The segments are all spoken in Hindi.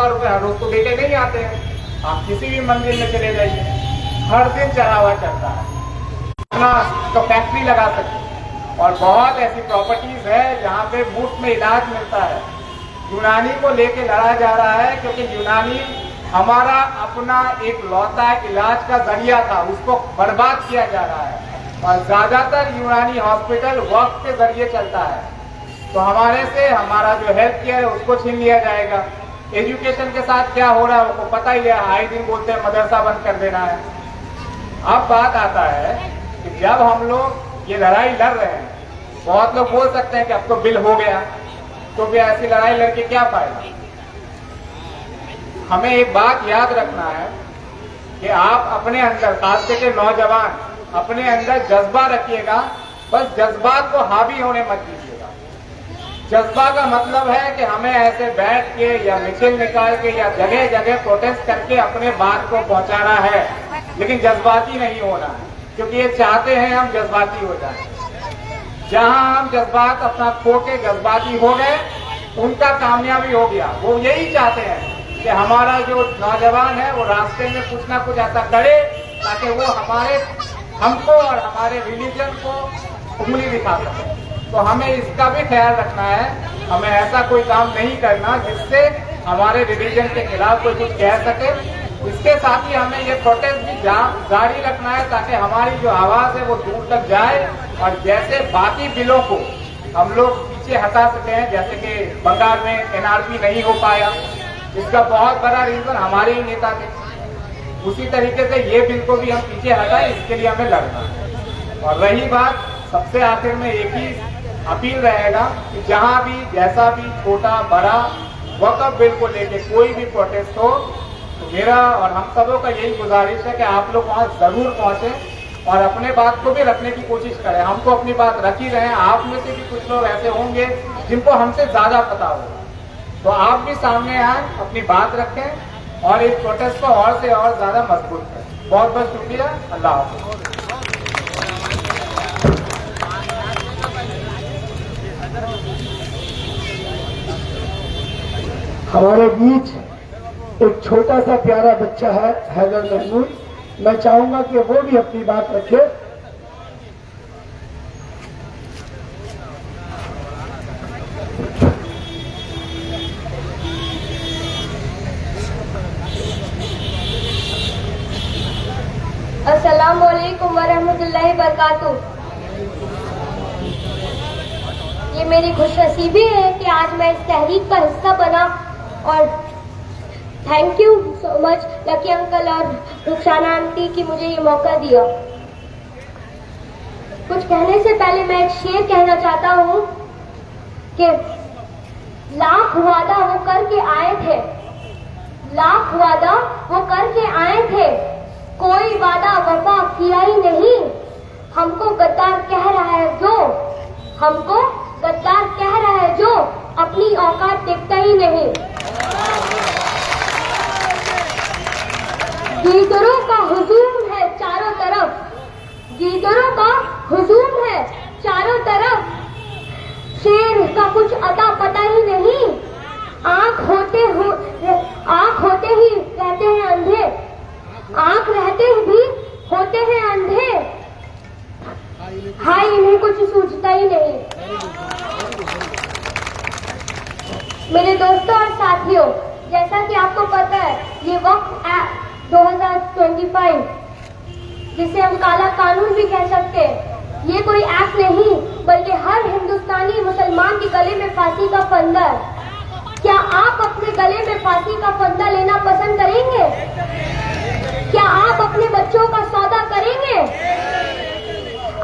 का रुपये हर रोज तो देके नहीं आते हैं। आप किसी भी मंदिर में चले जाइए, हर दिन चढ़ावा चलता है। अपना तो फैक्ट्री लगा सकते, और बहुत ऐसी प्रॉपर्टीज है जहाँ पे मुफ्त में इलाज मिलता है। यूनानी को लेके लड़ा जा रहा है क्योंकि यूनानी हमारा अपना एक लौता इलाज का जरिया था, उसको बर्बाद किया जा रहा है। और ज्यादातर यूनानी हॉस्पिटल वक्त के जरिए चलता है, तो हमारे से हमारा जो हेल्थ केयर है उसको छीन लिया जाएगा। एजुकेशन के साथ क्या हो रहा है उनको पता ही है, आए दिन बोलते हैं मदरसा बंद कर देना है। अब बात आता है कि जब हम लोग ये लड़ाई लड़ रहे हैं, बहुत लोग बोल सकते हैं कि अब तो बिल हो गया, तो भी ऐसी लड़ाई लड़के क्या फायदा। हमें एक बात याद रखना है कि आप अपने अंदर, खास करके नौजवान, अपने अंदर जज्बा रखिएगा, बस जज्बात को हावी होने मत दीजिएगा। जज्बा का मतलब है कि हमें ऐसे बैठ के या मिছিল निकाल के या जगह जगह प्रोटेस्ट करके अपने बात को पहुंचाना है, लेकिन जज्बाती नहीं होना है, क्योंकि ये चाहते हैं हम जज्बाती हो जाए। जहां हम जज्बात अपना खो के जज्बाती हो गए, उनका कामयाबी हो गया। वो यही चाहते हैं कि हमारा जो नौजवान है वो रास्ते में कुछ ना कुछ ऐसा करे ताकि वो हमको और हमारे रिलीजन को उंगली दिखा सके। तो हमें इसका भी ख्याल रखना है, हमें ऐसा कोई काम नहीं करना जिससे हमारे रिलीजन के खिलाफ कोई कुछ कह सके। इसके साथ ही हमें ये प्रोटेस्ट भी जारी रखना है ताकि हमारी जो आवाज है वो दूर तक जाए, और जैसे बाकी बिलों को हम लोग पीछे हटा सके हैं, जैसे कि बंगाल में एनआरपी नहीं हो पाया, इसका बहुत बड़ा रीजन हमारे ही नेता थे। उसी तरीके से ये बिल को भी हम पीछे हटाएं, इसके लिए हमें लड़ना है। और रही बात, सबसे आखिर में एक ही अपील रहेगा कि जहां भी जैसा भी छोटा बड़ा वक्फ बिल को लेके कोई भी प्रोटेस्ट हो, तो मेरा और हम सबों का यही गुजारिश है कि आप लोग वहां जरूर पहुंचे और अपने बात को भी रखने की कोशिश करें। हम तो अपनी बात रख ही रहे हैं, आप में से भी कुछ लोग ऐसे होंगे जिनको हमसे ज्यादा पता होगा, तो आप भी सामने आए, अपनी बात रखें और इस प्रोटेस्ट को और से और ज्यादा मजबूत करें। बहुत बहुत शुक्रिया। अल्लाह हाफ़िज़। हमारे बीच एक छोटा सा प्यारा बच्चा है, हैदर महमूद। मैं चाहूंगा कि वो भी अपनी बात रखे। अस्सलामु अलैकुम वरहमतुल्लाहि बरकातुहू। ये मेरी खुशनसीबी है कि आज मैं इस तहरीक का हिस्सा बना, और thank you so much lucky uncle और रुखसाना आंटी की मुझे ये मौका दिया। कुछ कहने से पहले मैं एक शेर कहना चाहता हूँ कि लाख वादा वो करके आए थे, लाख वादा वो करके आए थे, कोई वादा वफा किया ही नहीं। हमको गद्दार कह रहा है जो, हमको गद्दार कह रहा है जो, अपनी औकात देखता ही नहीं। गीदड़ों का हुजूम है चारों तरफ, गीदड़ों का हुजूम है चारों तरफ, शेर का कुछ अता पता ही नहीं। आंख होते ही रहते हैं अंधे, आंख रहते भी होते हैं अंधे, हाय इन्हें कुछ सूझता ही नहीं। मेरे दोस्तों और साथियों, जैसा कि आपको पता है, ये वक्फ एक्ट 2025, जिसे हम काला कानून भी कह सकते हैं, ये कोई एक्ट नहीं बल्कि हर हिंदुस्तानी मुसलमान के गले में फांसी का फंदा है। क्या आप अपने गले में फांसी का फंदा लेना पसंद करेंगे? क्या आप अपने बच्चों का सौदा करेंगे?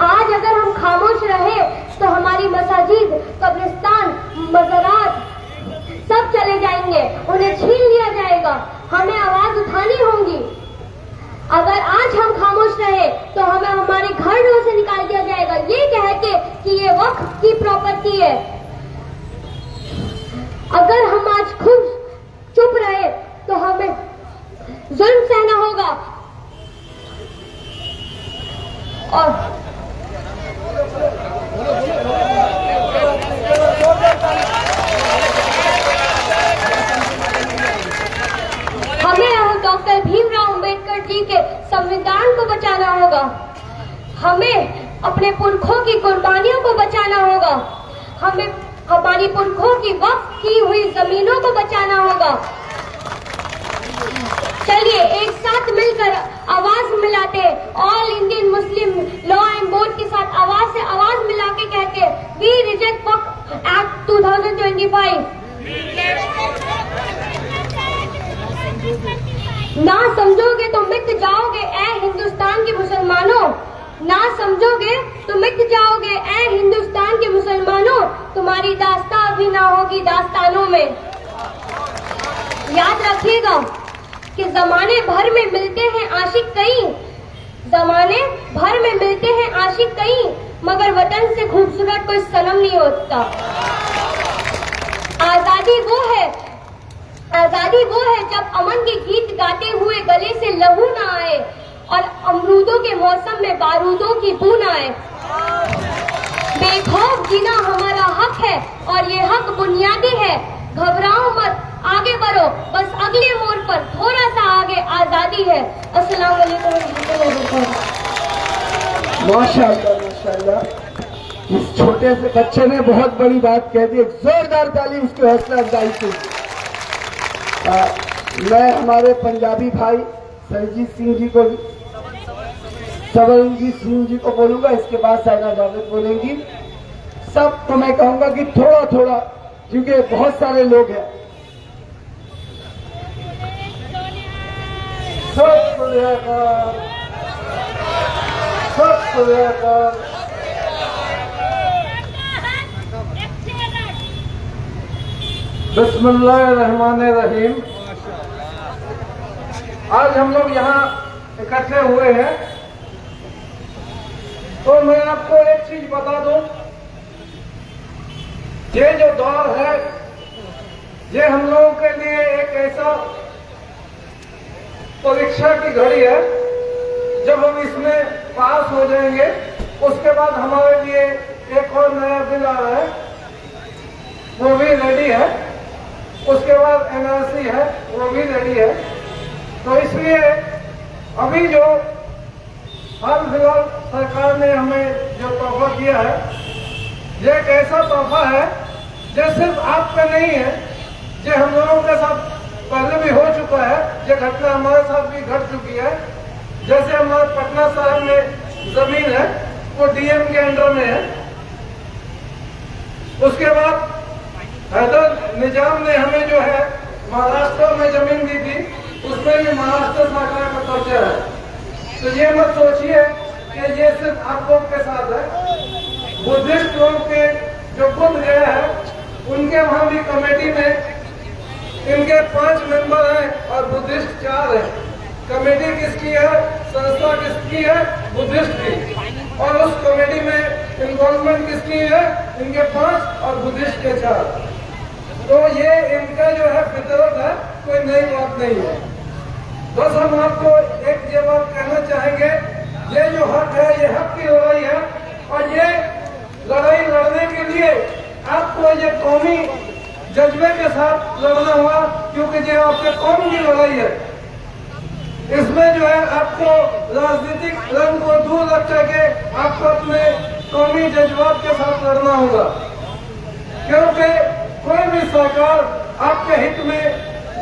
आज अगर हम खामोश रहे तो हमारी मसाजिद, कब्रिस्तान, मज़ारात सब चले जाएंगे, उन्हें छीन लिया जाएगा, हमें आवाज उठानी होगी। अगर आज हम खामोश रहे तो हमें हमारे घरों से निकाल दिया जाएगा, ये कह के कि ये वक्फ की प्रॉपर्टी है। अगर हम आज खुद चुप रहे तो हमें जुल्म सहना होगा। और होगा, हमें अपने पुरखों की कुर्बानियों को बचाना होगा, हमें हमारी पुरखों की वक्फ की हुई जमीनों को बचाना होगा। चलिए एक साथ मिलकर आवाज मिलाते, all Indian Muslim law and board के साथ आवाज से आवाज मिला के कहते, वी रिजेक्ट वक्फ एक्ट 2025। ना समझोगे तो मिट जाओगे ऐ हिंदुस्तान के मुसलमानों, ना समझोगे तो मिट जाओगे ऐ हिंदुस्तान के मुसलमानों, तुम्हारी दास्तां भी ना होगी दास्तानों में। याद रखिएगा कि जमाने भर में मिलते हैं आशिक कई, जमाने भर में मिलते हैं आशिक कई, मगर वतन से खूबसूरत कोई सनम नहीं होता। आजादी वो है जब अमन के गीत गाते हुए गले से लहू ना आए और अमरूदों के मौसम में बारूदों की बू ना आए। बेखौफ जीना हमारा हक है और ये हक बुनियादी है, घबराओ मत, आगे बढ़ो, बस अगले मोड़ पर थोड़ा सा आगे आजादी है। अस्सलाम वालेकुम रहमतुल्लाहि व बरकातहू। माशाअल्लाह माशाअल्लाह, इस छोटे से बच्चे ने बहुत बड़ी बात कह दी। एक जोरदार ताली उसकी हौसला अफजाई की। मैं हमारे पंजाबी भाई सरजीत सिंह जी को, सबरंजीत सिंह जी को बोलूंगा, इसके बाद साइना जावेद बोलेंगी। सबको मैं कहूंगा कि थोड़ा थोड़ा, क्योंकि बहुत सारे लोग हैं। बिस्मिल्लाहिर्रहमानिर्रहीम। आज हम लोग यहाँ इकट्ठे हुए हैं, तो मैं आपको एक चीज बता दूं, ये जो दौर है ये हम लोगों के लिए एक ऐसा परीक्षा की घड़ी है। जब हम इसमें पास हो जाएंगे उसके बाद हमारे लिए एक और नया बिल आ रहा है, वो भी रेडी है। उसके बाद एनआरसी है, वो भी रेडी है। तो इसलिए अभी जो हाल फिलहाल सरकार ने हमें जो तोहफा दिया है, ये एक ऐसा तोहफा है जो सिर्फ आपका नहीं है, ये हम लोगों के साथ पहले भी हो चुका है। ये घटना हमारे साथ भी घट चुकी है। जैसे हमारे पटना शहर में जमीन है, वो डीएम के अंडर में है। उसके बाद हैदर निजाम ने हमें जो है महाराष्ट्र में जमीन दी थी, उसमें भी महाराष्ट्र सरकार का कब्जा है। तो ये मत सोचिए कि ये सिर्फ आप लोग के साथ है। बुद्धिस्ट लोग के जो बुद्ध गया है, उनके वहां भी कमेटी में इनके 5 मेंबर हैं और बुद्धिस्ट 4 हैं। कमेटी किसकी है? संस्था किसकी है? बुद्धिस्ट की। और उस कमेटी में इन्वॉल्वमेंट किसकी है? इनके 5 और बुद्धिस्ट के 4। तो ये इनका जो है फितरत है, कोई नई बात नहीं है। बस हम आपको एक ये बात कहना चाहेंगे, ये जो हक है ये हक की लड़ाई है, और ये लड़ाई लड़ने के लिए आपको ये कौमी जज्बे के साथ लड़ना होगा, क्योंकि ये आपके कौम की लड़ाई है। इसमें जो है आपको राजनीतिक रंग को दूर रख करके आपको अपने कौमी जज्बात के साथ लड़ना होगा, क्योंकि कोई भी सरकार आपके हित में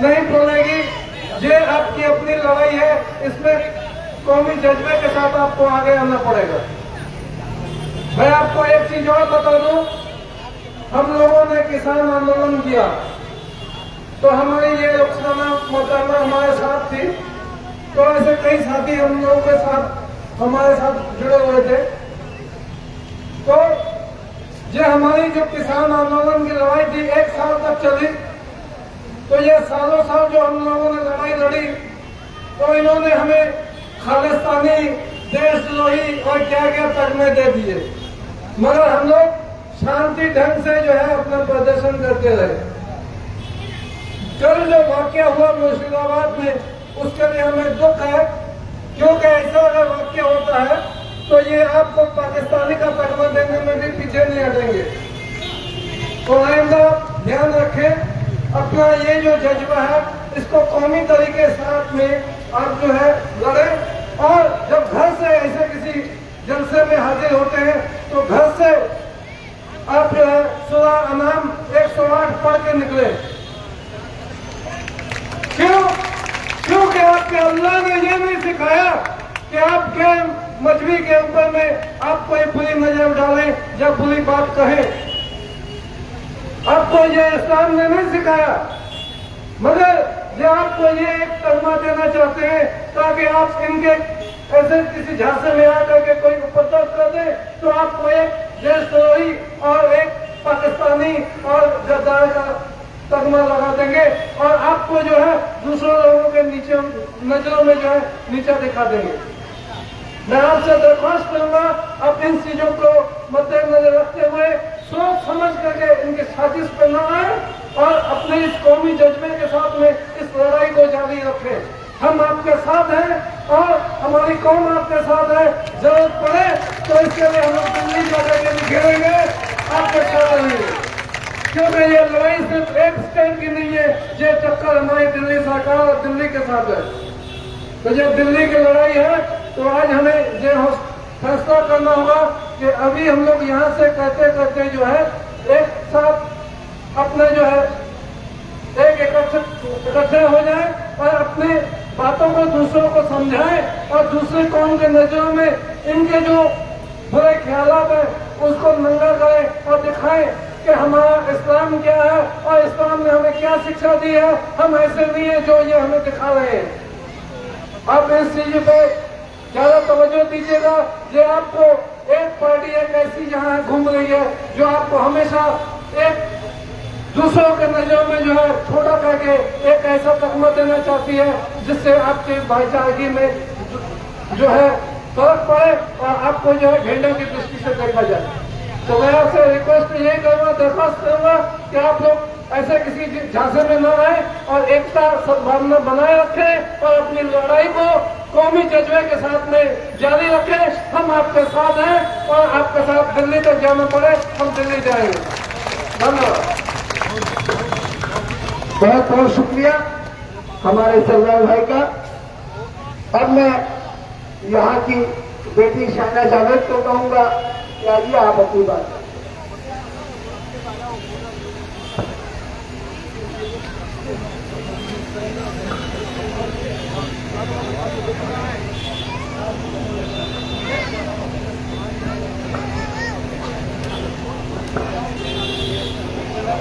नहीं बोलेगी। ये आपकी अपनी लड़ाई है, इसमें कौमी जज्बे के साथ आपको आगे आना पड़ेगा। मैं आपको एक चीज और बता दूं, हम लोगों ने किसान आंदोलन किया, तो हमारी ये रुखसाना मोहतरमा हमारे साथ थी। तो ऐसे कई साथी हम लोगों के साथ हमारे साथ जुड़े हुए थे। तो ये हमारी जो किसान आंदोलन की लड़ाई थी 1 साल तक चली। तो ये सालों साल जो हम लोगों ने लड़ाई लड़ी, तो इन्होंने हमें खालिस्तानी, देशद्रोही और क्या क्या तगमे दे दिए, मगर हम लोग शांति ढंग से जो है अपना प्रदर्शन करते रहे। कल जो वाकया हुआ मुर्शिदाबाद में, उसके लिए हमें दुख है, क्योंकि ऐसा अगर वाकया होता है तो ये आपको पाकिस्तानी का तगमा देने में भी पीछे नहीं हटेंगे। तो आइंदा ध्यान रखें, अपना ये जो जज्बा है इसको कौमी तरीके साथ में आप जो है लड़े और जब घर से ऐसे किसी जलसे में हाजिर होते हैं तो घर से आप जो है सूरह अनाम 108 पढ़ के निकले। क्योंकि आपके अल्लाह ने ये नहीं सिखाया कि आपके मजहबी के ऊपर में आप कोई बुरी नजर डालें या बुरी बात कहें। आपको ये इस्लाम ने नहीं सिखाया, मगर ये आपको ये एक कलमा देना चाहते हैं ताकि आप इनके ऐसे किसी झांसे में आकर के कोई उपद्रव कर दे तो आपको एक देशद्रोही और एक पाकिस्तानी और गद्दार का तगमा लगा देंगे और आपको जो है दूसरों लोगों के नीचे नजरों में जो है नीचा दिखा देंगे। मैं आपसे दरख्वास्त करूंगा आप इन चीजों को मद्देनजर रखते हुए सोच समझ करके इनकी साजिश पर न आए और अपने इस कौमी जज्बे के साथ में इस लड़ाई को जारी रखें। हम आपके साथ हैं और हमारी कौम आपके साथ है। जरूरत पड़े तो इसके लिए हम लोग दिल्ली जाकर के निखेरेंगे, आपके साथ रहेंगे, क्योंकि ये लड़ाई सिर्फ एक स्टेट की नहीं है, ये टक्कर हमारी दिल्ली सरकार और दिल्ली के साथ है। तो जब दिल्ली की लड़ाई है तो आज हमें ये फैसला करना होगा कि अभी हम लोग यहाँ से करते करते जो है एक साथ अपने जो है एक इकट्ठे हो जाए और अपनी बातों को दूसरों को समझाएं और दूसरी कौम के नजरों में इनके जो बुरे ख्यालात हैं उसको नंगा करें और दिखाएं कि हमारा इस्लाम क्या है और इस्लाम ने हमें क्या शिक्षा दी है। हम ऐसे नहीं है जो ये हमें दिखा रहे हैं। आप इस चीज पे ज्यादा तवज्जो दीजिएगा। ये आपको एक पार्टी एक ऐसी जहां घूम रही है जो आपको हमेशा एक दूसरों के नजरों में जो है छोटा करके एक ऐसा तकमा देना चाहती है जिससे आपकी भाईचारगी में जो है फर्क पड़े और आपको जो है भेड़ों की दृष्टि से देखा जाए। तो मैं आपसे रिक्वेस्ट यही करूंगा, दरख्वास्त करूंगा कि आप लोग ऐसे किसी झांसे में न आए और एकता सद्भावना बनाए रखें और अपनी लड़ाई को कौमी जज्बे के साथ में जारी रखें। हम आपके साथ हैं और आपके साथ दिल्ली तक जाना पड़े हम दिल्ली जाएंगे। धन्यवाद। बहुत बहुत शुक्रिया हमारे सरदार भाई का। अब मैं यहाँ की बेटी शाइना जावेद को कहूंगा कि आइए आप अपनी बात।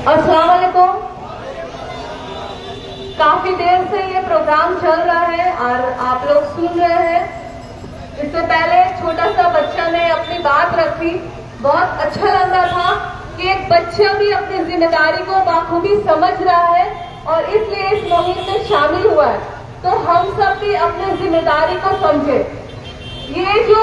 अस्सलाम वालेकुम। काफी देर से ये प्रोग्राम चल रहा है और आप लोग सुन रहे हैं। इससे पहले छोटा सा बच्चा ने अपनी बात रखी, बहुत अच्छा लग रहा था कि एक बच्चा भी अपनी जिम्मेदारी को बाखूबी समझ रहा है और इसलिए इस मुहिम में शामिल हुआ है। तो हम सब भी अपनी जिम्मेदारी को समझे। ये जो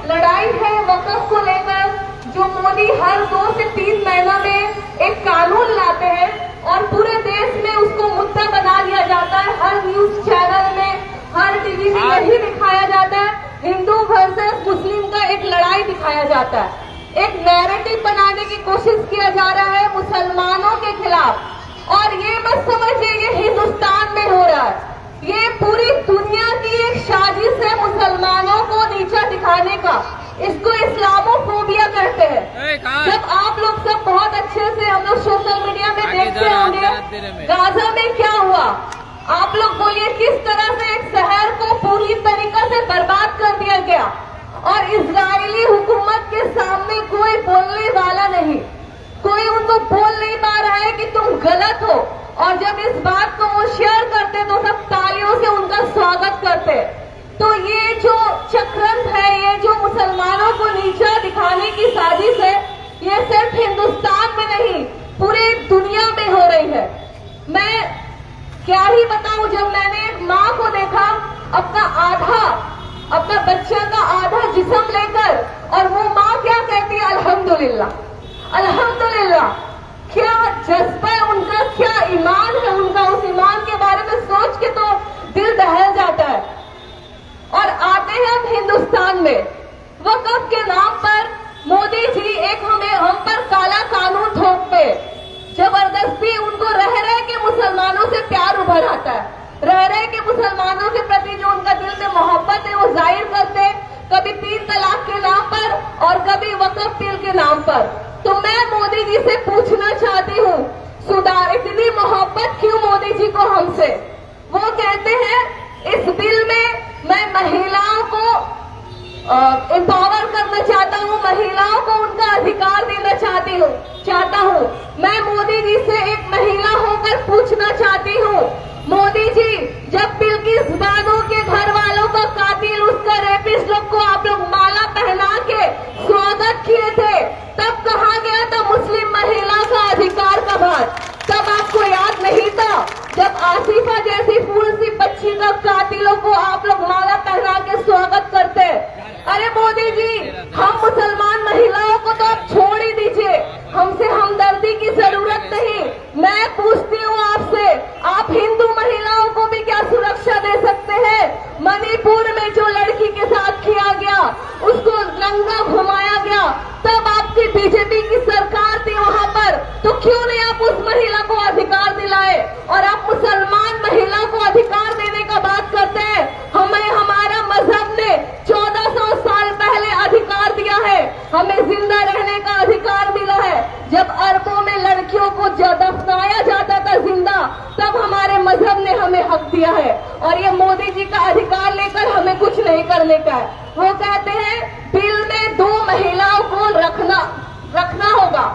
लड़ाई है वक़्फ़ को लेकर, जो मोदी हर 2 से 3 महीना में एक कानून लाते हैं और पूरे देश में उसको मुद्दा बना दिया जाता है, हर न्यूज चैनल में, हर टीवी में यही दिखाया जाता है, हिंदू वर्सेस मुस्लिम का एक लड़ाई दिखाया जाता है। एक नैरेटिव बनाने की कोशिश किया जा रहा है मुसलमानों के खिलाफ। और ये मत समझिए ये हिंदुस्तान में हो रहा है, ये पूरी दुनिया की एक साजिश है मुसलमानों को नीचा दिखाने का। इसको इस्लामोफोबिया कहते हैं। जब आप लोग सब बहुत अच्छे से हम लोग सोशल मीडिया में देखते होंगे गाजा में क्या हुआ, आप लोग बोलिए किस तरह से एक शहर को पूरी तरीके से बर्बाद कर दिया गया और इजरायली हुकूमत के सामने कोई बोलने वाला नहीं, कोई उनको बोल नहीं पा रहा है कि तुम गलत हो। और जब इस बात को वो शेयर करते तो सब तालियों से उनका स्वागत करते। तो ये जो चक्रंत है, ये जो मुसलमानों को नीचा दिखाने की साजिश है, ये सिर्फ हिंदुस्तान में नहीं पूरे दुनिया में हो रही है। मैं क्या ही बताऊं, जब मैंने एक माँ को देखा अपना बच्चा का आधा जिस्म लेकर, और वो माँ क्या कहती है, अल्हम्दुलिल्लाह अल्हम्दुलिल्लाह। क्या जज्बा है उनका, क्या ईमान है उनका, उस ईमान के बारे में सोच के तो दिल दहल जाता है। और आते हैं हम हिंदुस्तान में, वक़्फ़ के नाम पर मोदी जी एक हम पर काला कानून थोपते, जबरदस्ती उनको रह के मुसलमानों से प्यार उभर आता है, रह के मुसलमानों के प्रति जो उनका दिल में मोहब्बत है वो जाहिर कभी 3 तलाक के नाम पर और कभी वक्फ बिल के नाम पर। तो मैं मोदी जी से पूछना चाहती हूँ, सुधार इतनी मोहब्बत क्यों मोदी जी को हमसे? वो कहते हैं इस बिल में मैं महिलाओं को एम्पावर करना चाहता हूँ, महिलाओं को उनका अधिकार देना चाहता हूँ। मैं मोदी जी से एक महिला होकर पूछना चाहती हूँ, मोदी जी जब बिल्किस बानो के घर वालों का कातिल, उसका रेपिस्ट लोग को आप लोग माला पहना के स्वागत किए थे, तब कहा गया था मुस्लिम महिला का अधिकार का बात? तब आपको याद नहीं था जब आसिफा जैसी फूल सी बच्ची का कातिलों को आप लोग माला पहना के स्वागत करते? अरे मोदी जी, हम मुसलमान महिलाओं को तो आप छोड़ ही दीजिए, हमसे हमदर्दी की जरूरत नहीं। मैं पूछती हूँ आपसे, आप हिंदू महिलाओं को भी क्या सुरक्षा दे सकते हैं? मणिपुर में जो लड़की के साथ किया गया, उसको नंगा घुमाया गया, तब आपकी बीजेपी की सरकार थी वहाँ पर, तो क्यों नहीं आप उस महिला को अधिकार दिलाए? और आप मुसलमान महिला को अधिकार देने का बात करते हैं। हमें हमारा मजहब ने 1400 साल पहले अधिकार दिया है, हमें जिंदा रहने का अधिकार मिला है। जब अरबों में लड़कियों को दफनाया जाता था जिंदा, तब हमारे मजहब ने हमें हक दिया है। और ये मोदी जी का अधिकार लेकर हमें कुछ नहीं करने का है। वो कहते हैं बिल में 2 महिलाओं को रखना होगा,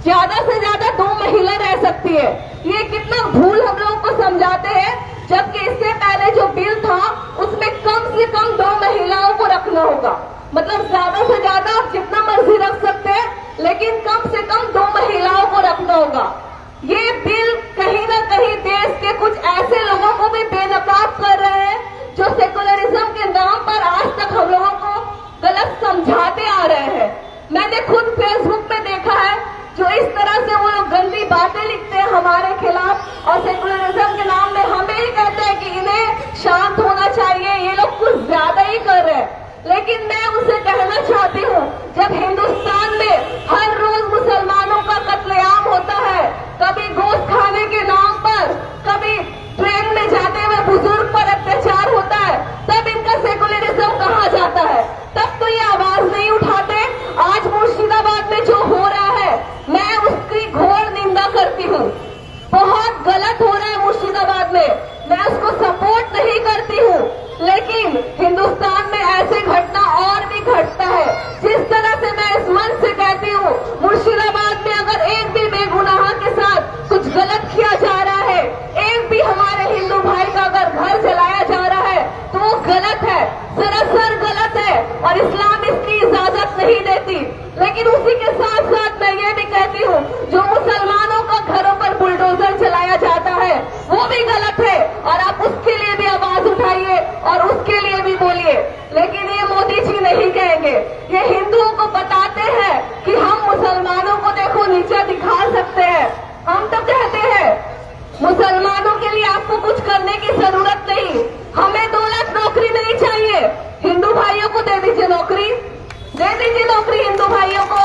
ज्यादा से ज्यादा 2 महिला रह सकती है। ये कितना भूल हम लोगों को समझाते हैं, जबकि इससे पहले जो बिल था उसमें कम से कम 2 महिलाओं को रखना होगा। मतलब ज्यादा से ज्यादा आप जितना मर्जी रख सकते हैं, लेकिन कम से कम 2 महिलाओं को रखना होगा। ये बिल कहीं ना कहीं देश के कुछ ऐसे लोगों को भी बेनकाब कर रहे हैं जो सेकुलरिज्म के नाम पर आज तक हम लोगों को गलत समझाते आ रहे हैं। मैंने खुद फेसबुक पे देखा है जो इस तरह से वो लोग गंदी बातें लिखते हैं हमारे खिलाफ और सेकुलरिज्म के नाम में हमें ही कहते हैं कि इन्हें शांत होना चाहिए, ये लोग कुछ ज्यादा ही कर रहे हैं। लेकिन मैं उनसे कहना चाहती हूँ, जब हिंदुस्तान में हर रोज मुसलमानों का कत्लेआम होता है, कभी गोश्त खाने के नाम पर, कभी ट्रेन में जाते हुए बुजुर्ग पर अत्याचार होता है, तब इनका सेकुलरिज्म कहा जाता है? तब तो ये आवाज नहीं उठाते। आज मुर्शिदाबाद में जो हो रहा है, मैं उसकी घोर निंदा करती हूँ। बहुत गलत हो रहा है मुर्शिदाबाद में, मैं उसको सपोर्ट नहीं करती हूँ, लेकिन हिंदुस्तान में ऐसे घटना और भी घटता है। जिस तरह से मैं इस मन से कहती हूँ, मुर्शिदाबाद में अगर एक भी बेगुनाह के साथ कुछ गलत किया जा रहा है, एक भी हमारे हिंदू भाई का अगर घर जलाया जा रहा है, तो वो गलत है, सरासर गलत है और इस्लाम इसकी इजाजत नहीं देती। लेकिन उसी के साथ साथ मैं ये भी कहती हूँ, जो मुसलमानों का घरों पर बुलडोजर चलाया जाता है, वो भी गलत है और आप उसके लिए भी आवाज उठाइए और उसके लिए भी बोलिए। लेकिन ये मोदी जी नहीं कहेंगे, ये हिंदुओं को बताते हैं कि हम मुसलमानों को देखो नीचे दिखा सकते हैं। हम तो कहते हैं मुसलमानों के लिए आपको कुछ करने की जरूरत नहीं, हमें 2 लाख नौकरी नहीं चाहिए, हिंदू भाइयों को दे दीजिए नौकरी, दे दीजिए नौकरी हिंदू भाइयों को।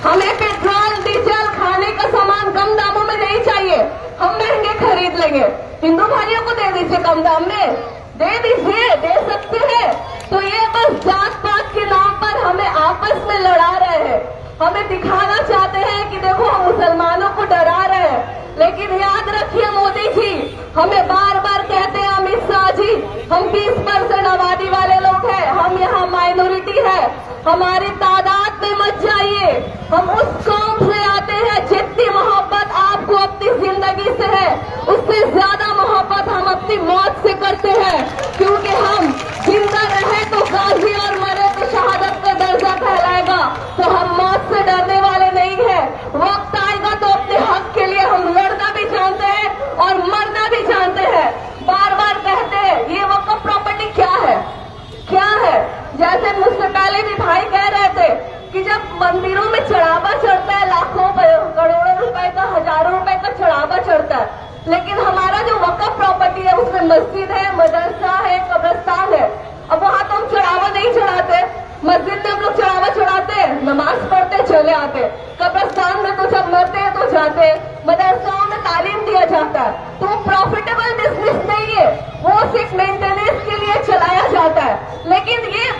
हमें पेट्रोल डीजल खाने का सामान कम दामों में नहीं चाहिए, हम महंगे खरीद लेंगे, हिंदू भाइयों को दे दीजिए कम दाम में, दे दीजिए, दे सकते हैं। तो ये बस जात पात के नाम पर हमें आपस में लड़ा रहे हैं, हमें दिखाना चाहते हैं कि देखो हम मुसलमानों को डरा रहे हैं। लेकिन याद रखिए मोदी जी, हमें बार बार कहते हैं अमित शाह जी, हम 20% आबादी वाले लोग हैं, हम यहाँ माइनॉरिटी है, हमारी तादाद में मत जाइए। हम उस कौम से आते हैं जितनी मोहब्बत आपको अपनी जिंदगी से है, उससे ज्यादा मोहब्बत हम अपनी मौत से करते हैं। क्योंकि हम जिंदा रहे तो गाजी और मरे तो शहादत का दर्जा कहलाएगा, तो हम मौत से डरने वाले नहीं है। वक्त आएगा तो अपने हक के लिए हम लड़ना भी जानते हैं और मरना भी जानते हैं। बार बार कहते हैं ये वक्फ प्रॉपर्टी क्या है, क्या है? जैसे मुझसे पहले भी भाई कह रहे थे कि जब मंदिरों में चढ़ावा चढ़ता है, लाखों करोड़ों रुपए का, हजारों रुपए का चढ़ावा चढ़ता है, लेकिन हमारा जो वक्फ प्रॉपर्टी है उसमें मस्जिद है, मदरसा है, कब्रिस्तान है। अब वहाँ तो हम चढ़ावा नहीं चढ़ाते, मस्जिद में हम लोग चढ़ावा चढ़ाते हैं, नमाज पढ़ते चले आते, कब्रिस्तान में तो जब मरते हैं तो जाते, मदरसाओं में तालीम दिया जाता है। तो वो प्रॉफिटेबल बिजनेस नहीं है, वो सिर्फ मेंटेनेंस के लिए चलाया जाता है। लेकिन ये